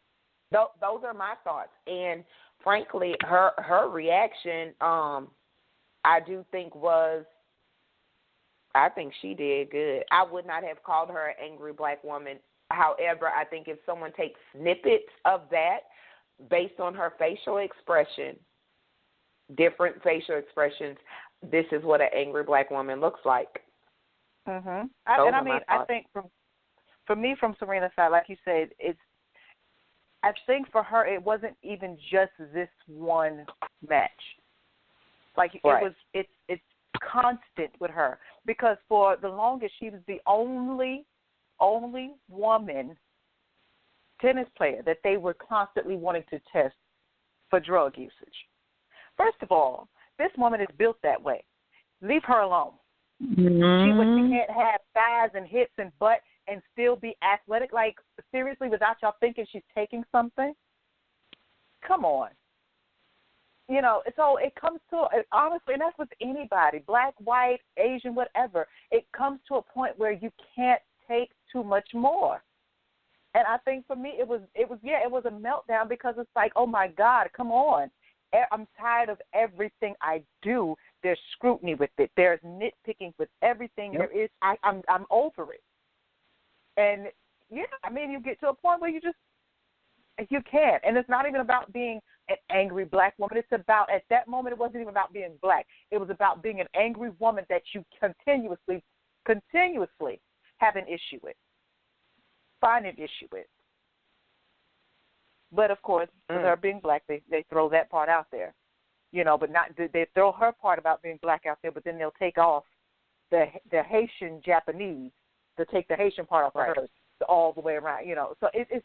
Those are my thoughts, and frankly, her reaction, I do think I think she did good. I would not have called her an angry black woman. However, I think if someone takes snippets of that based on her facial expression, different facial expressions, this is what an angry black woman looks like. I think for me, from Serena's side, like you said, I think for her, it wasn't even just this one match. Like it's constant with her because for the longest she was the only woman tennis player that they were constantly wanting to test for drug usage. First of all, this woman is built that way. Leave her alone. She can't have thighs and hips and butt and still be athletic. Like, seriously, without y'all thinking she's taking something? Come on. So it comes to, honestly, and that's with anybody, black, white, Asian, whatever. It comes to a point where you can't take too much more. And I think for me, it was a meltdown because it's like, oh, my God, come on. I'm tired of everything I do. There's scrutiny with it. There's nitpicking with everything. There is. I'm over it. And you get to a point where you can't. And it's not even about being an angry black woman. It's about, at that moment, it wasn't even about being black. It was about being an angry woman that you continuously have an issue with, find an issue with. But, of course, with her being black, they throw that part out there, but not, they throw her part about being black out there, but then they'll take off the Haitian Japanese, they'll take the Haitian part off of hers all the way around, So it's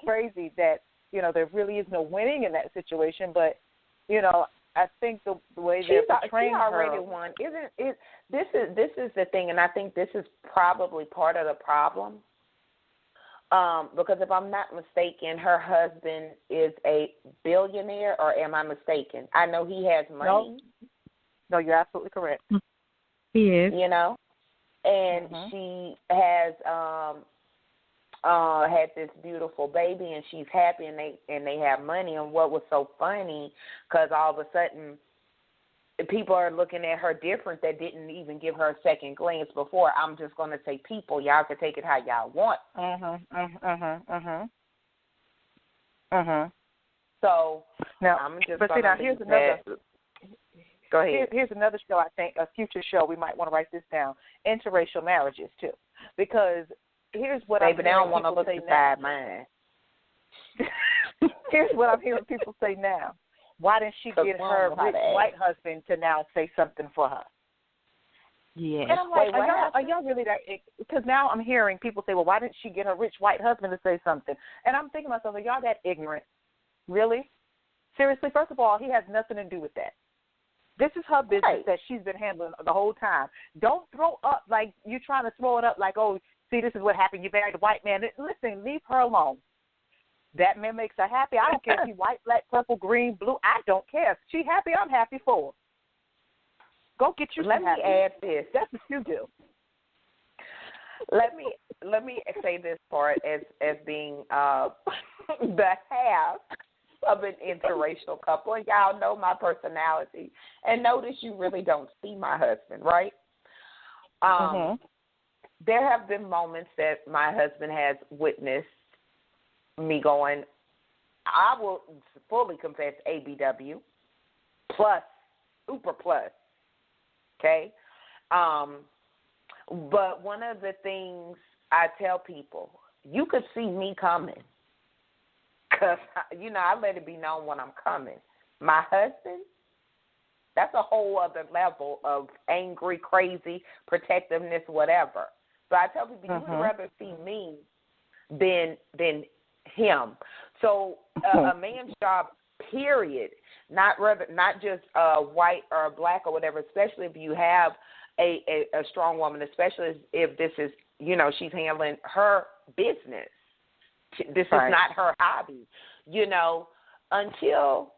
crazy that, there really is no winning in that situation, but, I think the way they're portraying her. She already won. Isn't it? This is the thing, and I think this is probably part of the problem. Because if I'm not mistaken, her husband is a billionaire, or am I mistaken? I know he has money. No, you're absolutely correct. He is. You know, and she has had this beautiful baby, and she's happy, and they have money. And what was so funny, because all of a sudden people are looking at her different that didn't even give her a second glance before. I'm just going to say people. Y'all can take it how y'all want. So now, I'm just but see, now here's another. Go ahead. Here's another show. I think a future show. We might want to write this down. Interracial marriages too, because here's what Baby, I'm they hearing don't want to look inside mine. Here's what I'm hearing people say now. Why didn't she get her rich white husband to now say something for her? Yeah. And I'm like, are y'all really that? Because now I'm hearing people say, well, why didn't she get her rich white husband to say something? And I'm thinking to myself, are y'all that ignorant? Really? Seriously? First of all, he has nothing to do with that. This is her business that she's been handling the whole time. Don't throw up like you're trying to throw it up like, oh, see, this is what happened. You married a white man. Listen, leave her alone. That man makes her happy. I don't care if she's white, black, purple, green, blue. I don't care. If she's happy, I'm happy for her. Go get you some happiness. Let me add this. That's what you do. Let me say this part as being the half of an interracial couple. And y'all know my personality. And notice you really don't see my husband, right? There have been moments that my husband has witnessed me going, I will fully confess, ABW, plus, super plus, okay? But one of the things I tell people, you could see me coming because, I let it be known when I'm coming. My husband, that's a whole other level of angry, crazy, protectiveness, whatever. So I tell people, you would rather see me than him. So a man's job, period, not just white or black or whatever, especially if you have a strong woman, especially if this is, she's handling her business. This is not her hobby, until,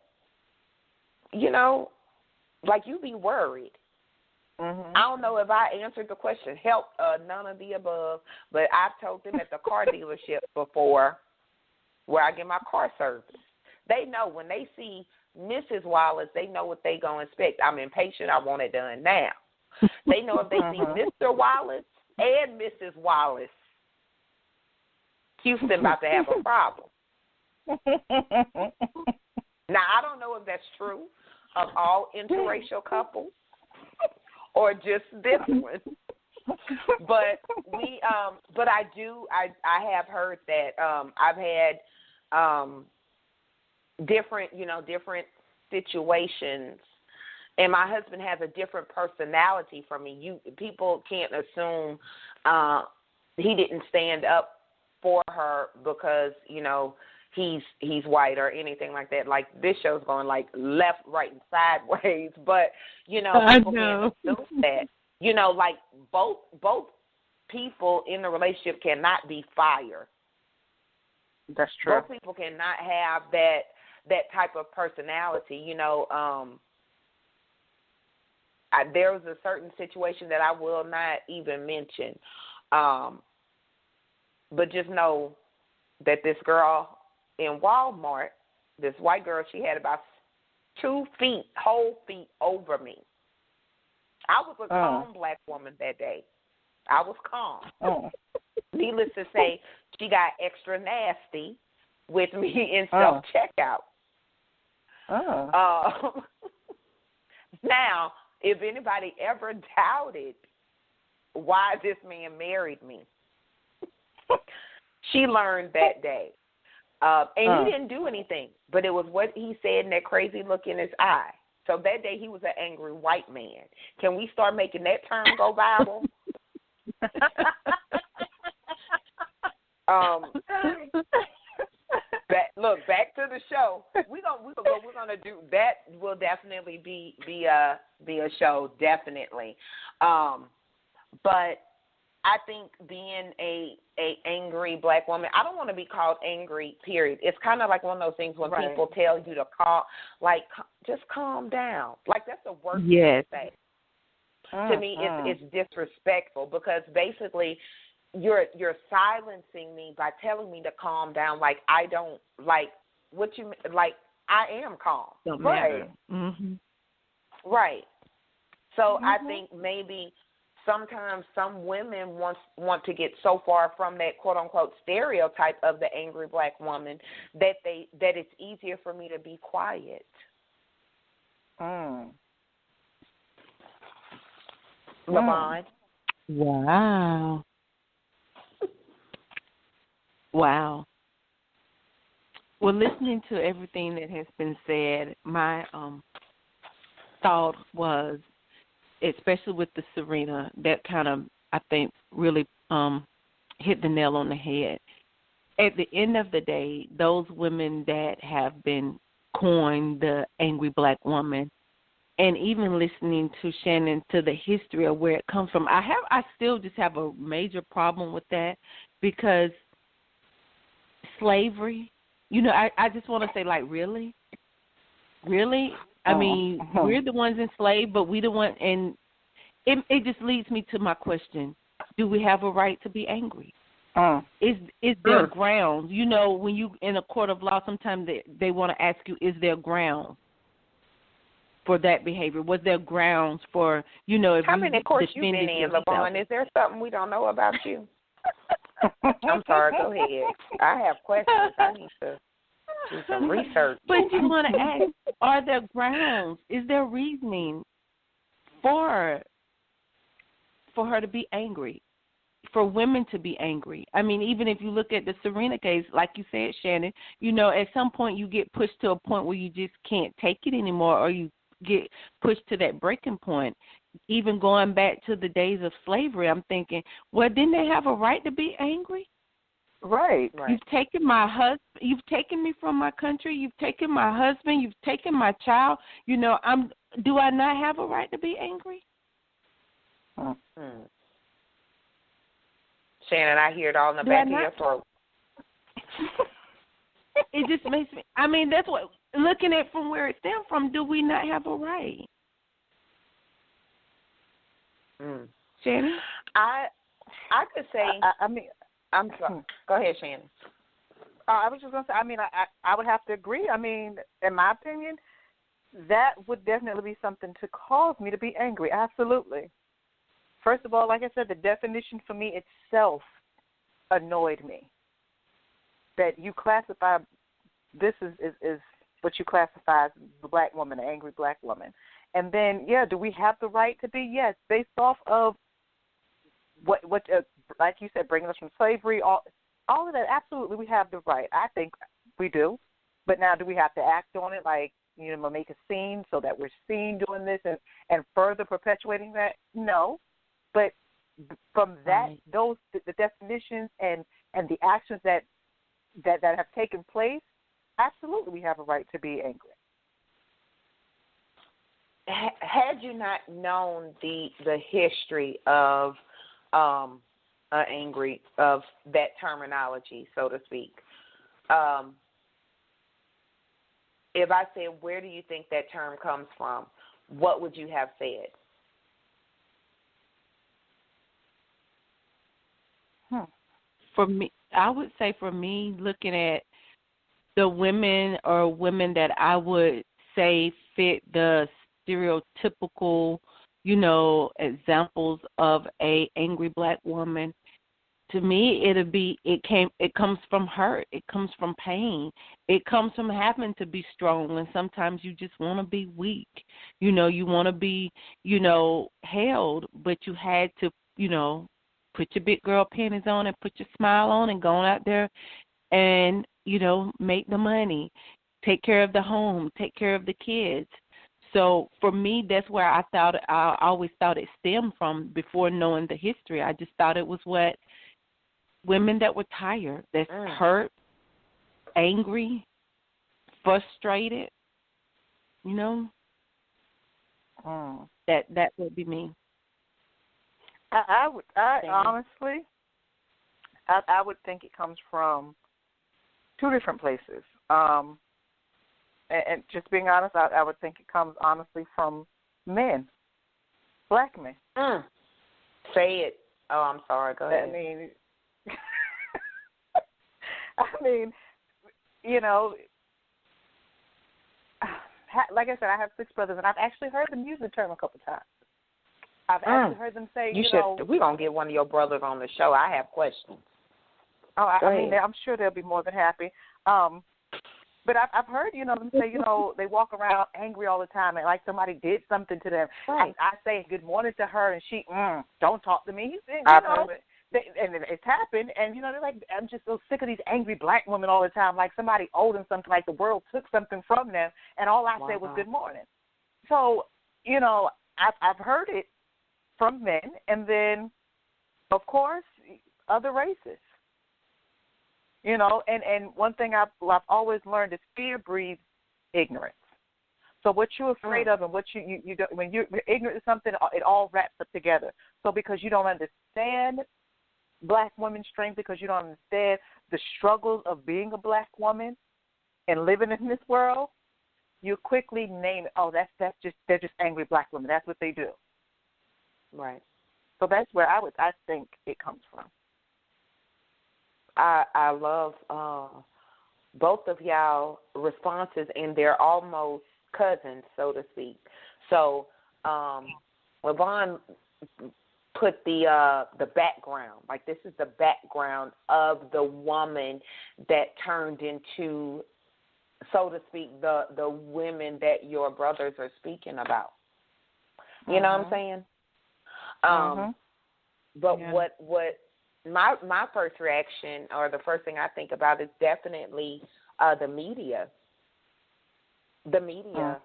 like you be worried. I don't know if I answered the question. Help, none of the above, but I've told them at the car dealership before, where I get my car service. They know when they see Mrs. Wallace, they know what they going to expect. I'm impatient. I want it done now. They know if they see Mr. Wallace and Mrs. Wallace, Houston about to have a problem. Now, I don't know if that's true of all interracial couples or just this one. But I have heard that I've had different situations, and my husband has a different personality from me. People can't assume he didn't stand up for her because he's white or anything like that. Like this show's going like left, right, and sideways, but people can't assume that. Like both people in the relationship cannot be fire. That's true. Both people cannot have that type of personality. There was a certain situation that I will not even mention, but just know that this girl in Walmart, this white girl, she had about 2 feet, whole feet over me. I was a calm black woman that day. I was calm. Needless to say, she got extra nasty with me in self-checkout. Now, if anybody ever doubted why this man married me, she learned that day. And he didn't do anything, but it was what he said and that crazy look in his eye. So that day he was an angry white man. Can we start making that term go viral? Back to the show. We're gonna do that. Will definitely be a show, definitely. But I think being a angry black woman, I don't want to be called angry, period. It's kind of like one of those things when people tell you to just calm down. Like, that's the worst thing to say. To me, it's disrespectful, because basically you're silencing me by telling me to calm down. Like, I don't, like, what you, like, I am calm. Don't matter. Mm-hmm. Right. So I think maybe sometimes some women want to get so far from that quote unquote stereotype of the angry black woman that it's easier for me to be quiet. Lyvonne. Wow. Wow. Well, listening to everything that has been said, my thought was, especially with the Serena, that kind of, I think, really hit the nail on the head. At the end of the day, those women that have been coined the angry black woman, and even listening to Shannon, to the history of where it comes from, I still just have a major problem with that, because slavery, you know, I just want to say, like, really? I mean, we're the ones enslaved, but we the one, and it just leads me to my question: do we have a right to be angry? Is there grounds? You know, when you in a court of law, sometimes they want to ask you, is there grounds for that behavior? Was there grounds for, you know, if how many courts you been in, Lyvonne? Is there something we don't know about you? I'm sorry, go ahead. I have questions. I need to do some research. But you want to ask, are there grounds? Is there reasoning for her to be angry, for women to be angry? I mean, even if you look at the Serena case, like you said, Shannon, you know, at some point you get pushed to a point where you just can't take it anymore, or you get pushed to that breaking point. Even going back to the days of slavery, I'm thinking, well, didn't they have a right to be angry? Right. You've taken my husband. You've taken me from my country. You've taken my husband. You've taken my child. You know, do I not have a right to be angry? Shannon, I hear it all in the back of your throat. It just makes me, I mean, that's what, looking at from where it stemmed from, do we not have a right? Shannon? I could say, I mean, I'm sorry. Go ahead, Shannon. I was just going to say, I mean, I would have to agree. I mean, in my opinion, that would definitely be something to cause me to be angry. Absolutely. First of all, like I said, the definition for me itself annoyed me. That you classify, this is what you classify as the black woman, the angry black woman. And then, do we have the right to be? Yes, based off of what like you said, bringing us from slavery, all of that, absolutely we have the right. I think we do. But now, do we have to act on it, like, you know, make a scene so that we're seen doing this and further perpetuating that? No. But from that, those the definitions and the actions that have taken place, absolutely we have a right to be angry. Had you not known the history of angry, of that terminology, so to speak, if I said, where do you think that term comes from, what would you have said? For me, I would say, for me, looking at the women that I would say fit the stereotypical, you know, examples of a angry black woman, to me it comes from hurt. It comes from pain. It comes from having to be strong, and sometimes you just want to be weak. You know, you want to be, you know, held, but you had to, you know, put your big girl panties on and put your smile on and go out there and, you know, make the money, take care of the home, take care of the kids. So for me, that's where I always thought it stemmed from before knowing the history. I just thought it was what women that were tired, that's hurt, angry, frustrated, you know, that would be me. I honestly, I would think it comes from two different places. And just being honest, I would think it comes honestly from men, black men. Say it. Oh, I'm sorry. Go ahead. I mean, you know, like I said, I have 6 brothers, and I've actually heard them use the term a couple times. I've actually heard them say, we're going to get one of your brothers on the show. I have questions. Oh, I mean, I'm sure they'll be more than happy. But I've heard, them say, they walk around angry all the time and like somebody did something to them. Right. I say good morning to her and she, don't talk to me. And it's happened. And, they're like, I'm just so sick of these angry black women all the time. Like somebody owed them something, like the world took something from them. And all I said was good morning. So, I've heard it from men. And then, of course, other races. And one thing I've always learned is fear breeds ignorance. So what you're afraid of and what you don't, when you're ignorant of something, it all wraps up together. So because you don't understand black women's strength, because you don't understand the struggles of being a black woman and living in this world, you quickly name it. Oh, they're just angry black women. That's what they do. Right. So that's where I think it comes from. I love both of y'all responses, and they're almost cousins, so to speak. So LyVonne put the background, like this is the background of the woman that turned into, so to speak, the women that your brothers are speaking about. You know what I'm saying? But what my first reaction, or the first thing I think about, is definitely the media. The media,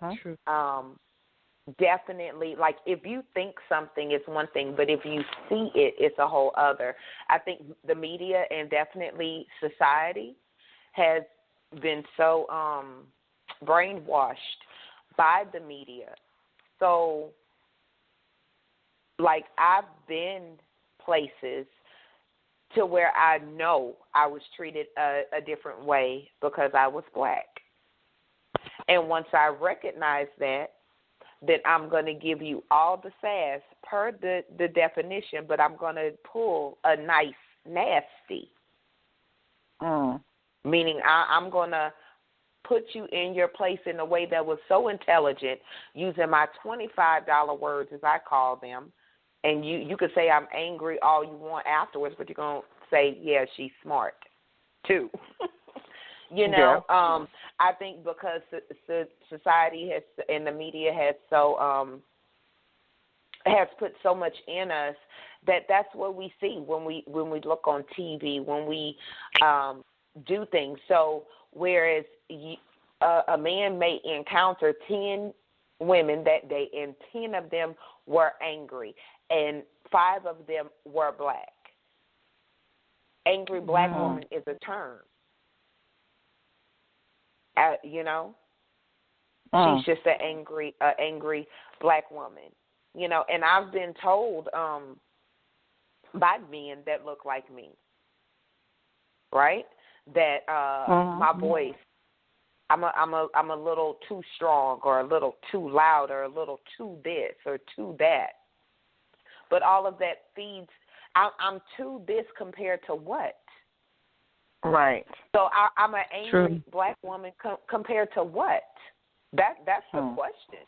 definitely, like if you think something, it's one thing, but if you see it, it's a whole other. I think the media and definitely society has been so brainwashed by the media. So, like, I've been places to where I know I was treated a different way because I was black. And once I recognize that, then I'm going to give you all the sass per the definition, but I'm going to pull a nice nasty. Meaning I'm going to put you in your place in a way that was so intelligent, using my $25 words, as I call them. And you could say I'm angry all you want afterwards, but you're going to say, yeah, she's smart, too. I think because society has, and the media has has put so much in us that's what we see when we look on TV, when we do things. So whereas a man may encounter 10 women that day, and 10 of them were angry, and 5 of them were black. Angry black woman is a term. She's just an angry black woman. And I've been told by men that look like me, right? That my voice, I'm a little too strong, or a little too loud, or a little too this or too that. But all of that feeds. I'm too this compared to what? Right. So I'm an angry black woman compared to what? That's the question.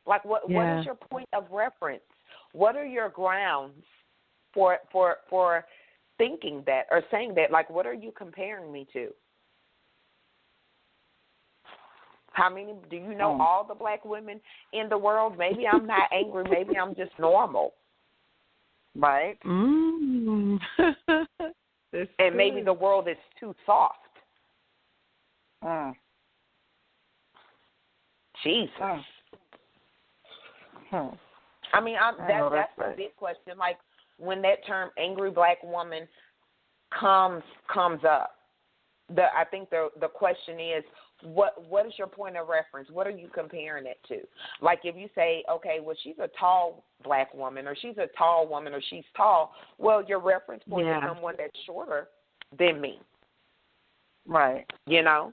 Like, what is your point of reference? What are your grounds for thinking that or saying that? Like, what are you comparing me to? How many? Do you know all the black women in the world? Maybe I'm not angry. Maybe I'm just normal. Right. And maybe the world is too soft. Jesus. I mean, that's a big question. Like, when that term "angry black woman" comes up, I think the question is, what is your point of reference? What are you comparing it to? Like if you say, okay, well, she's a tall black woman, or she's a tall woman, or she's tall, well, your reference point is someone that's shorter than me. Right. You know?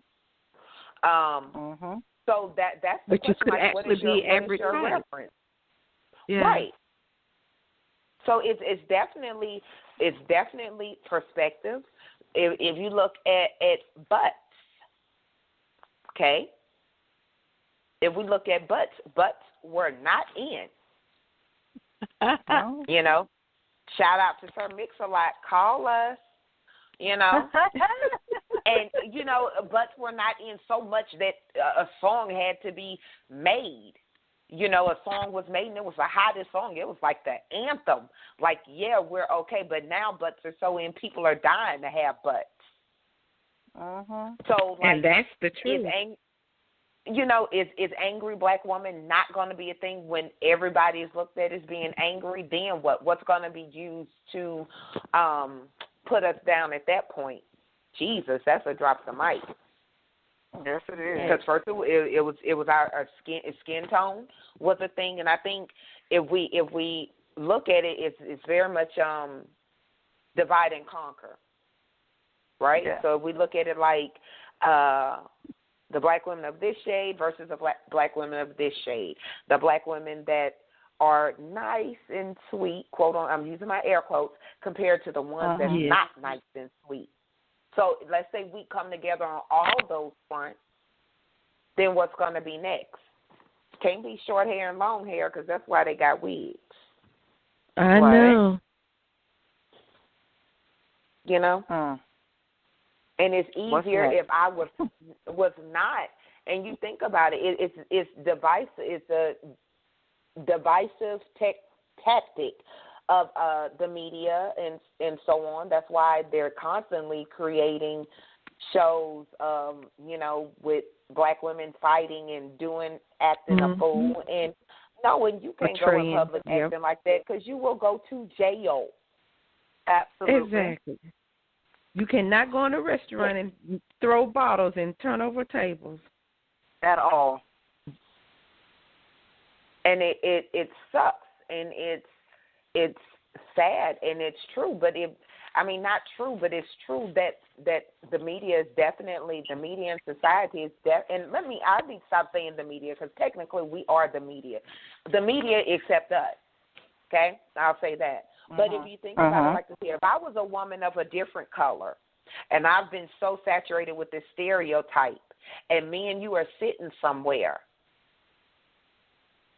So that's the but question. You could like, actually be every your time. reference? Yeah. Right. So it's definitely perspective. If you look at butts, okay. If we look at butts were not in. You know, shout out to Sir Mix-a-Lot. Call us. You know, and you know, butts were not in so much that a song had to be made. You know, a song was made and it was the hottest song. It was like the anthem. Like, yeah, we're okay, but now butts are so in, people are dying to have butts. So, like, and that's the truth. You know, is angry black woman not going to be a thing when everybody is looked at as being angry? Then what? What's going to be used to put us down at that point? Jesus, that's a drop the mic. Yes, it is. Because first it was our skin tone was a thing, and I think if we look at it, it's very much divide and conquer, right? Yeah. So if we look at it like the black women of this shade versus the black women of this shade, the black women that are nice and sweet, quote on, I'm using my air quotes, compared to the ones that's not nice and sweet. So let's say we come together on all those fronts, then what's going to be next? Can't be short hair and long hair because that's why they got wigs. I know. You know? And it's easier if I was not. And you think about it, it's divisive. It's a divisive tactic of the media and so on. That's why they're constantly creating shows, you know, with black women fighting and acting a fool. And no, and you can't go in public acting like that because you will go to jail. Absolutely. Exactly. You cannot go in a restaurant and throw bottles and turn over tables. At all. And it sucks, and it's sad, and it's true. But not true, but it's true that the media is definitely, the media and society is and I need to stop saying the media because technically we are the media. The media accept us. Okay, I'll say that. But if you think about it like this here, if I was a woman of a different color, and I've been so saturated with this stereotype, and me and you are sitting somewhere,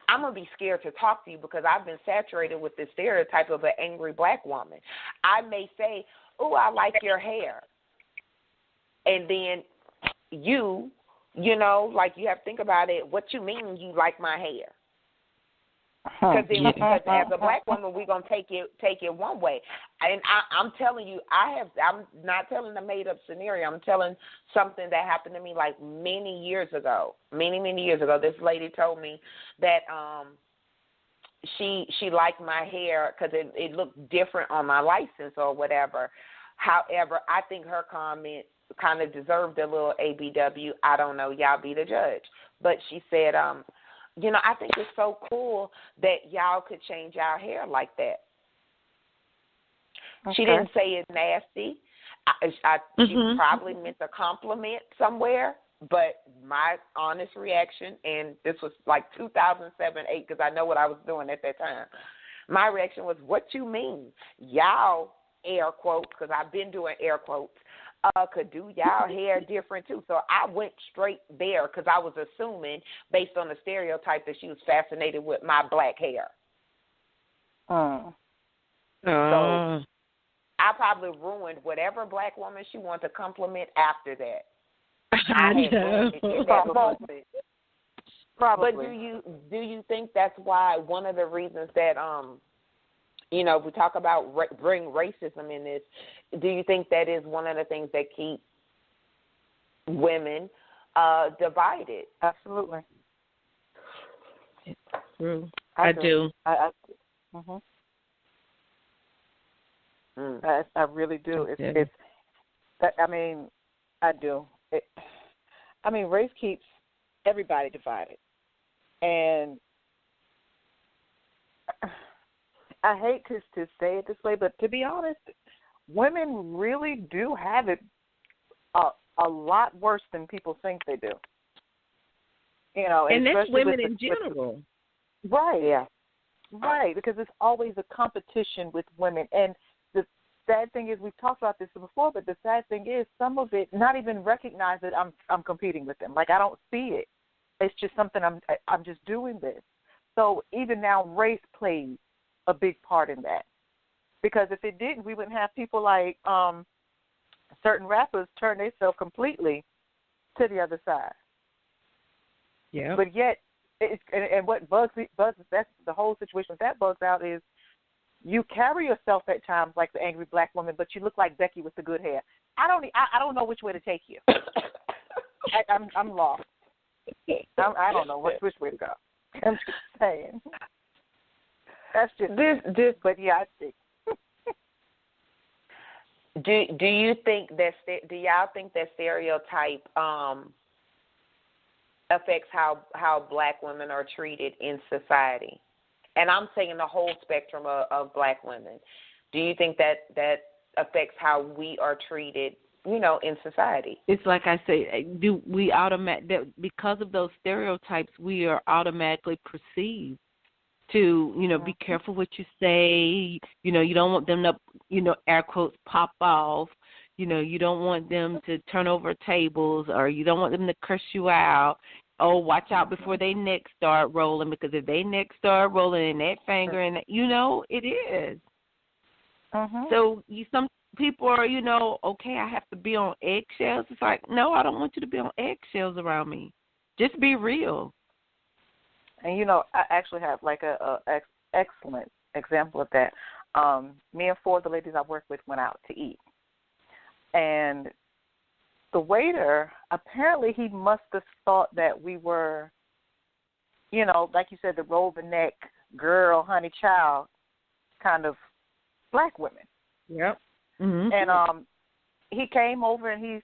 I'm going to be scared to talk to you because I've been saturated with this stereotype of an angry black woman. I may say, oh, I like your hair. And then you know, like you have to think about it, what you mean you like my hair? Because as a black woman, we're going to take it one way. And I'm telling you, I'm not telling a made-up scenario. I'm telling something that happened to me like many years ago. Many years ago, this lady told me that she liked my hair because it looked different on my license or whatever. However, I think her comment kind of deserved a little ABW. I don't know. Y'all be the judge. But she said, you know, I think it's so cool that y'all could change our hair like that. Okay. She didn't say it's nasty. She probably meant a compliment somewhere, but my honest reaction, and this was like 2007, 2008, because I know what I was doing at that time, my reaction was, what you mean? Y'all, air quotes, because I've been doing air quotes, could do y'all hair different too. So I went straight there because I was assuming, based on the stereotype, that she was fascinated with my black hair. So I probably ruined whatever black woman she wanted to compliment after that. I know. Probably. But do you think that's why one of the reasons that you know, if we talk about bring racism in this, do you think that is one of the things that keep women divided? Absolutely. True. I do. I really do. I do. I mean, race keeps everybody divided. And I hate to say it this way, but to be honest, women really do have it a lot worse than people think they do. You know, and that's women in general. Right. Yeah. Right, because it's always a competition with women. And the sad thing is, we've talked about this before, but the sad thing is some of it not even recognize that I'm competing with them. Like, I don't see it. It's just something I'm just doing this. So even now, race plays a big part in that. Because if it didn't, we wouldn't have people like certain rappers turn themselves completely to the other side. Yeah. But yet, and what bugs that's the whole situation that bugs out is you carry yourself at times like the angry black woman, but you look like Becky with the good hair. I don't know which way to take you. I'm lost. I don't know which way to go. I'm just saying. That's just this. But yeah, I think. Do you think that do y'all think that stereotype affects how black women are treated in society? And I'm saying the whole spectrum of black women. Do you think that affects how we are treated, in society? It's like I say, because of those stereotypes, we are automatically perceived to, be careful what you say. You don't want them to, air quotes, pop off. You don't want them to turn over tables, or you don't want them to curse you out. Oh, watch out before they neck start rolling, because if they neck start rolling in that finger, and it is. Uh-huh. So some people are, okay, I have to be on eggshells. It's like, no, I don't want you to be on eggshells around me. Just be real. And I actually have like a excellent example of that. Me and 4 of the ladies I work with went out to eat, and the waiter, apparently he must have thought that we were, like you said, the roll the neck, girl, honey, child kind of black women. Yep. Mm-hmm. And he came over and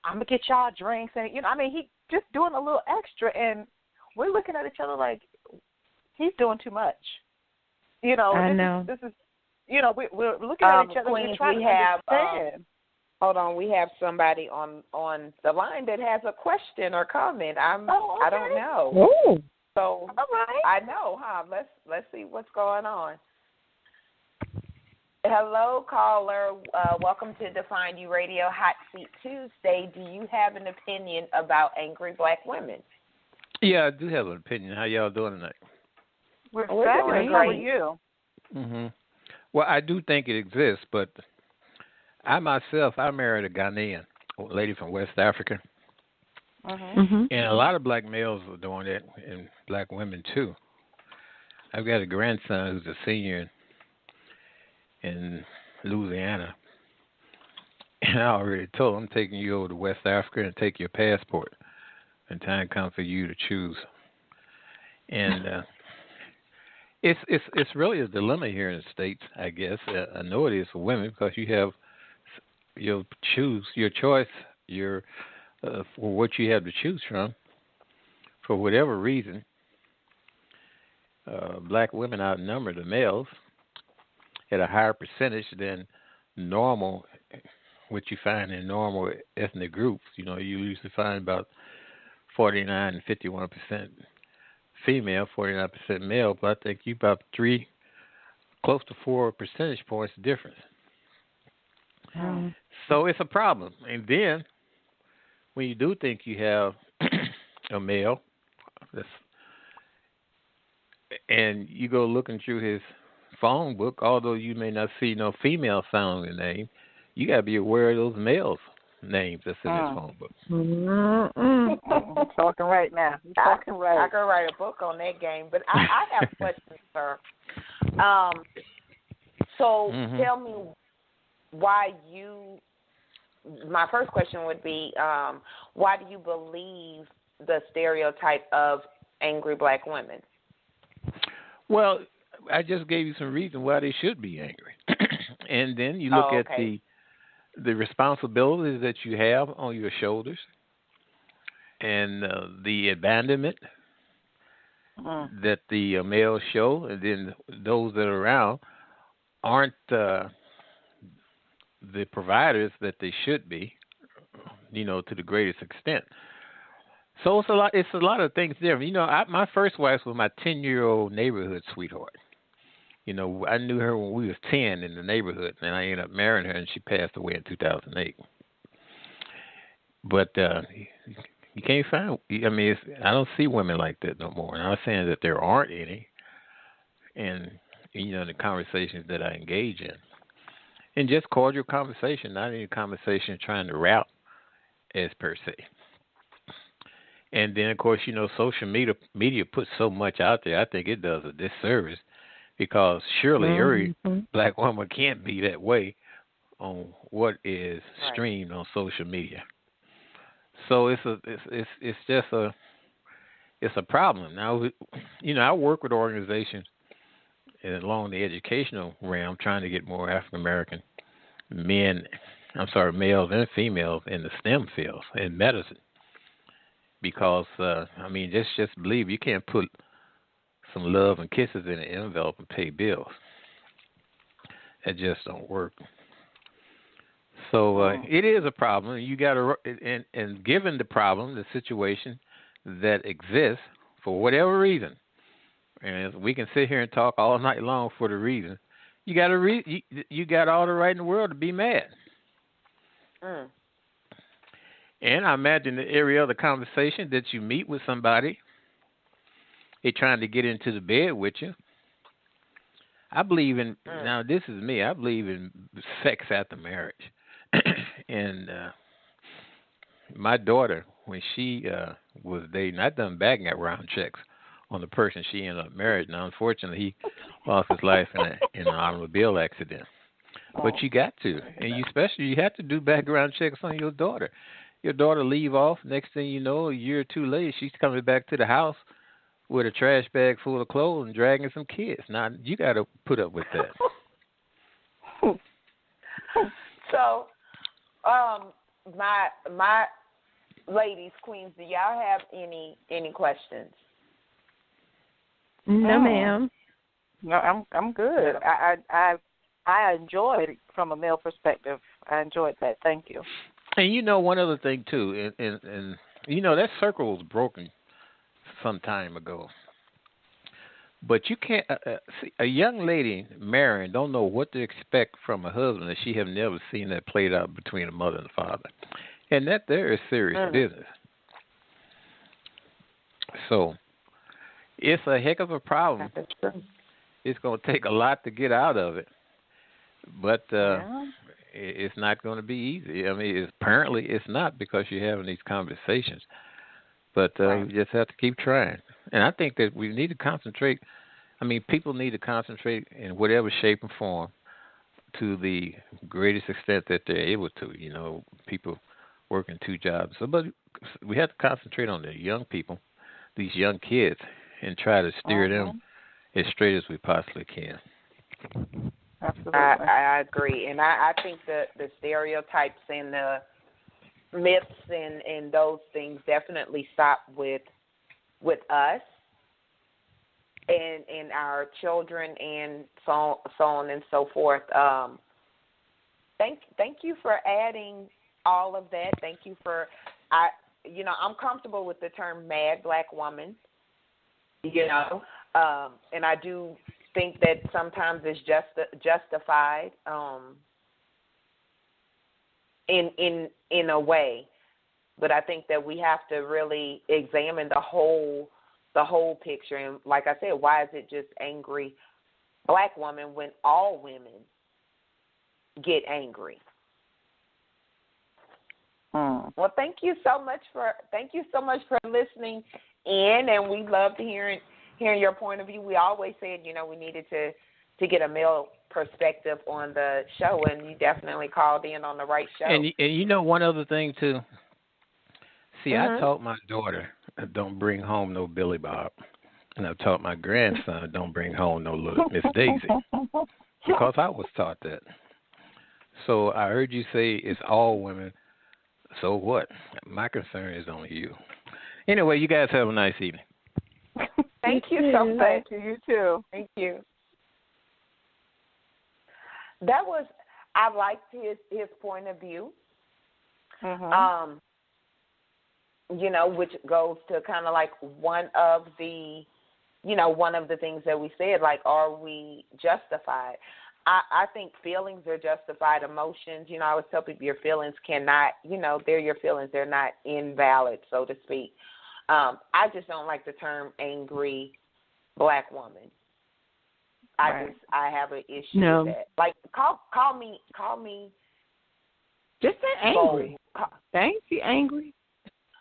I'm going to get y'all drinks. And, he just doing a little extra. And we're looking at each other like, he's doing too much. I know. This is, we're looking at each other Queens, and trying to understand. Hold on, we have somebody on the line that has a question or comment. I don't know. Oh. So all right. I know, huh? Let's see what's going on. Hello, caller. Welcome to Define You Radio Hot Seat Tuesday. Do you have an opinion about angry black women? Yeah, I do have an opinion. How y'all doing tonight? We're doing great. How are you? Mm-hmm. Well, I do think it exists, but I married a Ghanaian, a lady from West Africa. Mm-hmm. And a lot of black males are doing that, and black women too. I've got a grandson who's a senior in Louisiana, and I already told him, I'm taking you over to West Africa and take your passport, and time comes for you to choose. And it's really a dilemma here in the States, I guess. I know it is for women, because you have your choice, for what you have to choose from. For whatever reason, black women outnumber the males at a higher percentage than normal, what you find in normal ethnic groups. You usually find about 49 and 51% female, 49% male, but I think you about 3, close to 4 percentage points difference. So it's a problem. And then when you do think you have a male, and you go looking through his phone book, although you may not see no female sounding name, you got to be aware of those males' names that's in his phone book. I'm talking right now. I can write a book on that game, but I have questions, sir. So tell me why my first question would be, why do you believe the stereotype of angry black women? Well, I just gave you some reason why they should be angry. And then you look at the responsibilities that you have on your shoulders. and the abandonment that the males show, and then those that are around aren't the providers that they should be, to the greatest extent. So it's a lot of things there. My first wife was my 10-year-old neighborhood sweetheart. I knew her when we was 10 in the neighborhood, and I ended up marrying her, and she passed away in 2008. But you can't find. I don't see women like that no more. And I'm not saying that there aren't any, and the conversations that I engage in, and just cordial conversation, not any conversation trying to route as per se. And then, of course, social media puts so much out there. I think it does a disservice, because surely every black woman can't be that way on what is streamed on social media. So it's just a problem. Now, I work with organizations along the educational realm, trying to get more African American males and females in the STEM fields in medicine. Because just believe you can't put some love and kisses in an envelope and pay bills. That just don't work. So it is a problem. You got to, and given the problem, the situation that exists for whatever reason, and we can sit here and talk all night long for the reason, you got you got all the right in the world to be mad. And I imagine that every other conversation that you meet with somebody, they're trying to get into the bed with you. I believe in, now this is me, I believe in sex after marriage. And my daughter, when she was dating, I done background checks on the person she ended up married. Now, unfortunately, he lost his life in an automobile accident. But you got to, and you have to do background checks on your daughter. Your daughter leave off. Next thing you know, a year or two later, she's coming back to the house with a trash bag full of clothes and dragging some kids. Now, you got to put up with that. So, my ladies, queens, do y'all have any questions? No, ma'am. No, I'm good. I enjoyed it from a male perspective. I enjoyed that. Thank you. And one other thing too, and that circle was broken some time ago. But you can't see a young lady marrying don't know what to expect from a husband that she have never seen that played out between a mother and a father, and that there is serious business. So it's a heck of a problem. It's going to take a lot to get out of it, but it's not going to be easy. Apparently it's not, because you're having these conversations. But you just have to keep trying. And I think that we need to concentrate. People need to concentrate in whatever shape and form to the greatest extent that they're able to. People working 2 jobs. But we have to concentrate on the young people, these young kids, and try to steer them as straight as we possibly can. Absolutely. I agree. And I think the stereotypes and the myths and those things definitely stop with us and our children and so on and so forth. Thank you for adding all of that. Thank you for I'm comfortable with the term mad black woman, and I do think that sometimes it's justified in a way, but I think that we have to really examine the whole picture. And like I said, why is it just angry black woman when all women get angry? Well, thank you so much for listening in, and we loved hearing your point of view. We always said, we needed to get a male perspective on the show, and you definitely called in on the right show. And one other thing too. See, I taught my daughter, don't bring home no Billy Bob, and I taught my grandson, don't bring home no little Miss Daisy, because I was taught that. So I heard you say it's all women. So what? My concern is on you. Anyway, you guys have a nice evening. Thank you so much. Thank you. You too. Thank you. That was, I liked his point of view. Mm-hmm. Which goes to kind of like one of the things that we said, like, are we justified? I think feelings are justified. Emotions, I always tell people your feelings cannot, they're your feelings. They're not invalid, so to speak. I just don't like the term angry Black woman. Right. I have an issue with that. Like, call me. Just say angry. Thank you, angry.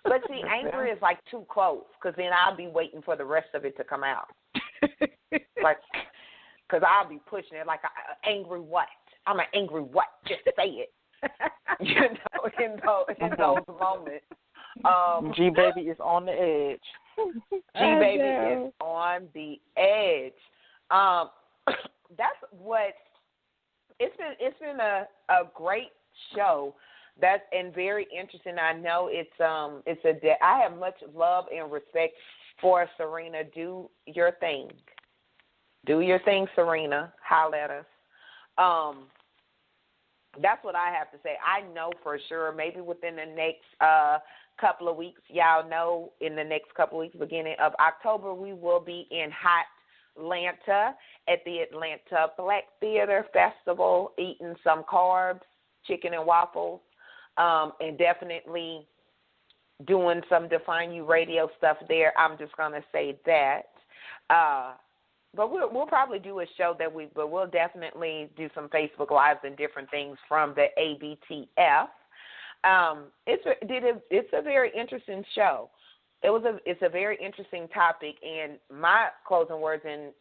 But see, angry is like too close, because then I'll be waiting for the rest of it to come out. Like, because I'll be pushing it like, angry what? I'm an angry what? Just say it. In those moments. G-Baby is on the edge. G-Baby is on the edge. That's what it's been a great show. That's and very interesting. I know I have much love and respect for Serena. Do your thing. Do your thing, Serena. Holler at us. That's what I have to say. I know for sure, maybe within the next couple of weeks, y'all know in the next couple of weeks, beginning of October, we will be in hot Atlanta at the Atlanta Black Theater Festival, eating some carbs, chicken and waffles, and definitely doing some Define You radio stuff there. I'm just going to say that. But we'll probably do a show but we'll definitely do some Facebook Lives and different things from the ABTF. It's a very interesting show. It's a very interesting topic, and my closing words, and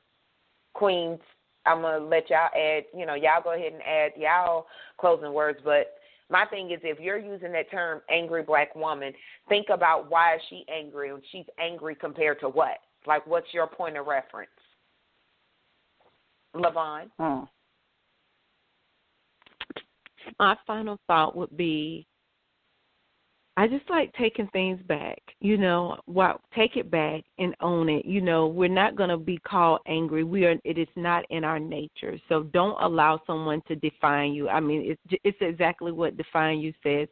Queens, I'm gonna let y'all add. Y'all go ahead and add y'all closing words. But my thing is, if you're using that term "angry Black woman," think about why is she angry, and she's angry compared to what? Like, what's your point of reference? LaVonne? My final thought would be, I just like taking things back, take it back and own it. We're not going to be called angry. It is not in our nature. So don't allow someone to define you. I mean, it's exactly what define you says.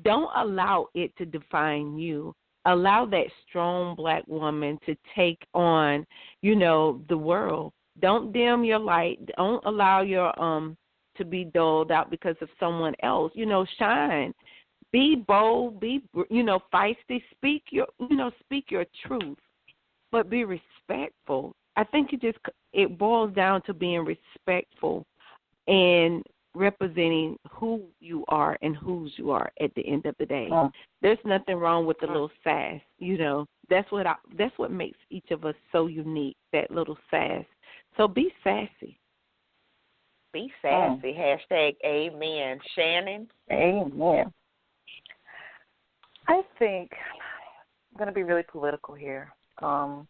Don't allow it to define you. Allow that strong Black woman to take on, the world. Don't dim your light. Don't allow your to be dulled out because of someone else. Shine. Be bold, be feisty, speak your truth, but be respectful. I think it boils down to being respectful and representing who you are and whose you are at the end of the day. There's nothing wrong with the little sass. That's what makes each of us so unique, that little sass. So be sassy. Be sassy. Hashtag amen. Shannon? Amen. I think I'm going to be really political here. No,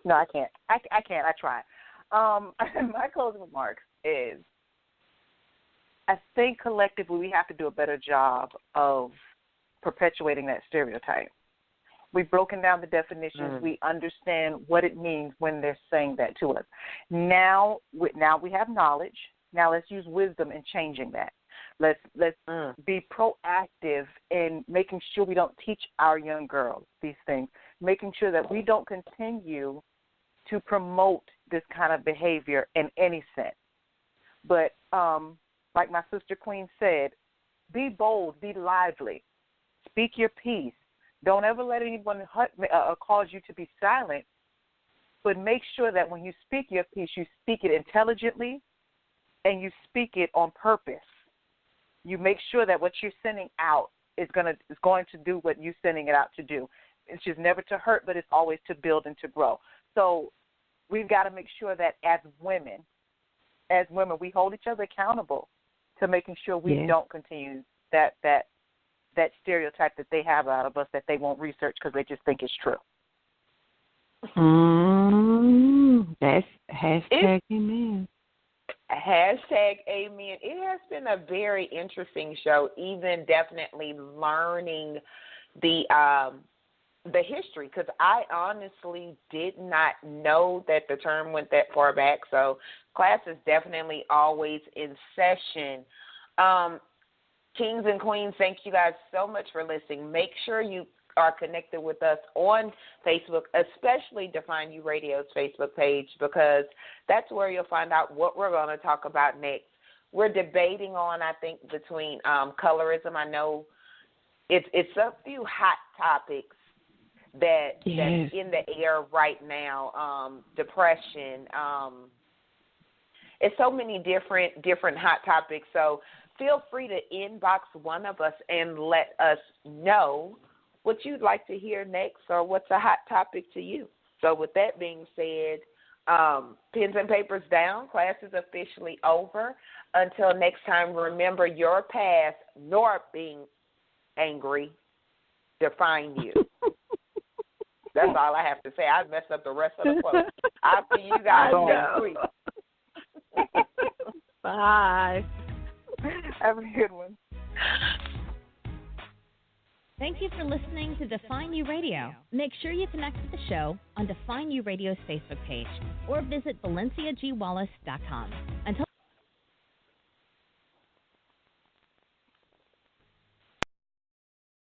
I can't. I can't. I try. My closing remarks is, I think collectively we have to do a better job of perpetuating that stereotype. We've broken down the definitions. We understand what it means when they're saying that to us. Now we have knowledge. Now let's use wisdom in changing that. Let's be proactive in making sure we don't teach our young girls these things, making sure that we don't continue to promote this kind of behavior in any sense. But like my sister Queen said, be bold, be lively, speak your piece. Don't ever let anyone cause you to be silent, but make sure that when you speak your piece, you speak it intelligently and you speak it on purpose. You make sure that what you're sending out is going to do what you're sending it out to do. It's just never to hurt, but it's always to build and to grow. So we've got to make sure that as women, we hold each other accountable to making sure we don't continue that stereotype that they have out of us that they won't research because they just think it's true. That's hashtag amen. Hashtag amen. It has been a very interesting show, even definitely learning the the history, because I honestly did not know that the term went that far back. So class is definitely always in session. Kings and queens, thank you guys so much for listening. Make sure you are connected with us on Facebook, especially Define You Radio's Facebook page, because that's where you'll find out what we're going to talk about next. We're debating on, I think, between colorism. I know it's a few hot topics that's in the air right now. Depression. It's so many different hot topics. So feel free to inbox one of us and let us know what you'd like to hear next or what's a hot topic to you. So with that being said, pens and papers down. Class is officially over. Until next time, remember your past, nor being angry, define you. That's all I have to say. I messed up the rest of the quote. I'll see you guys next week. Bye. Have a good one. Thank you for listening to Define You Radio. Make sure you connect with the show on Define You Radio's Facebook page or visit ValenciaGWallace.com. Until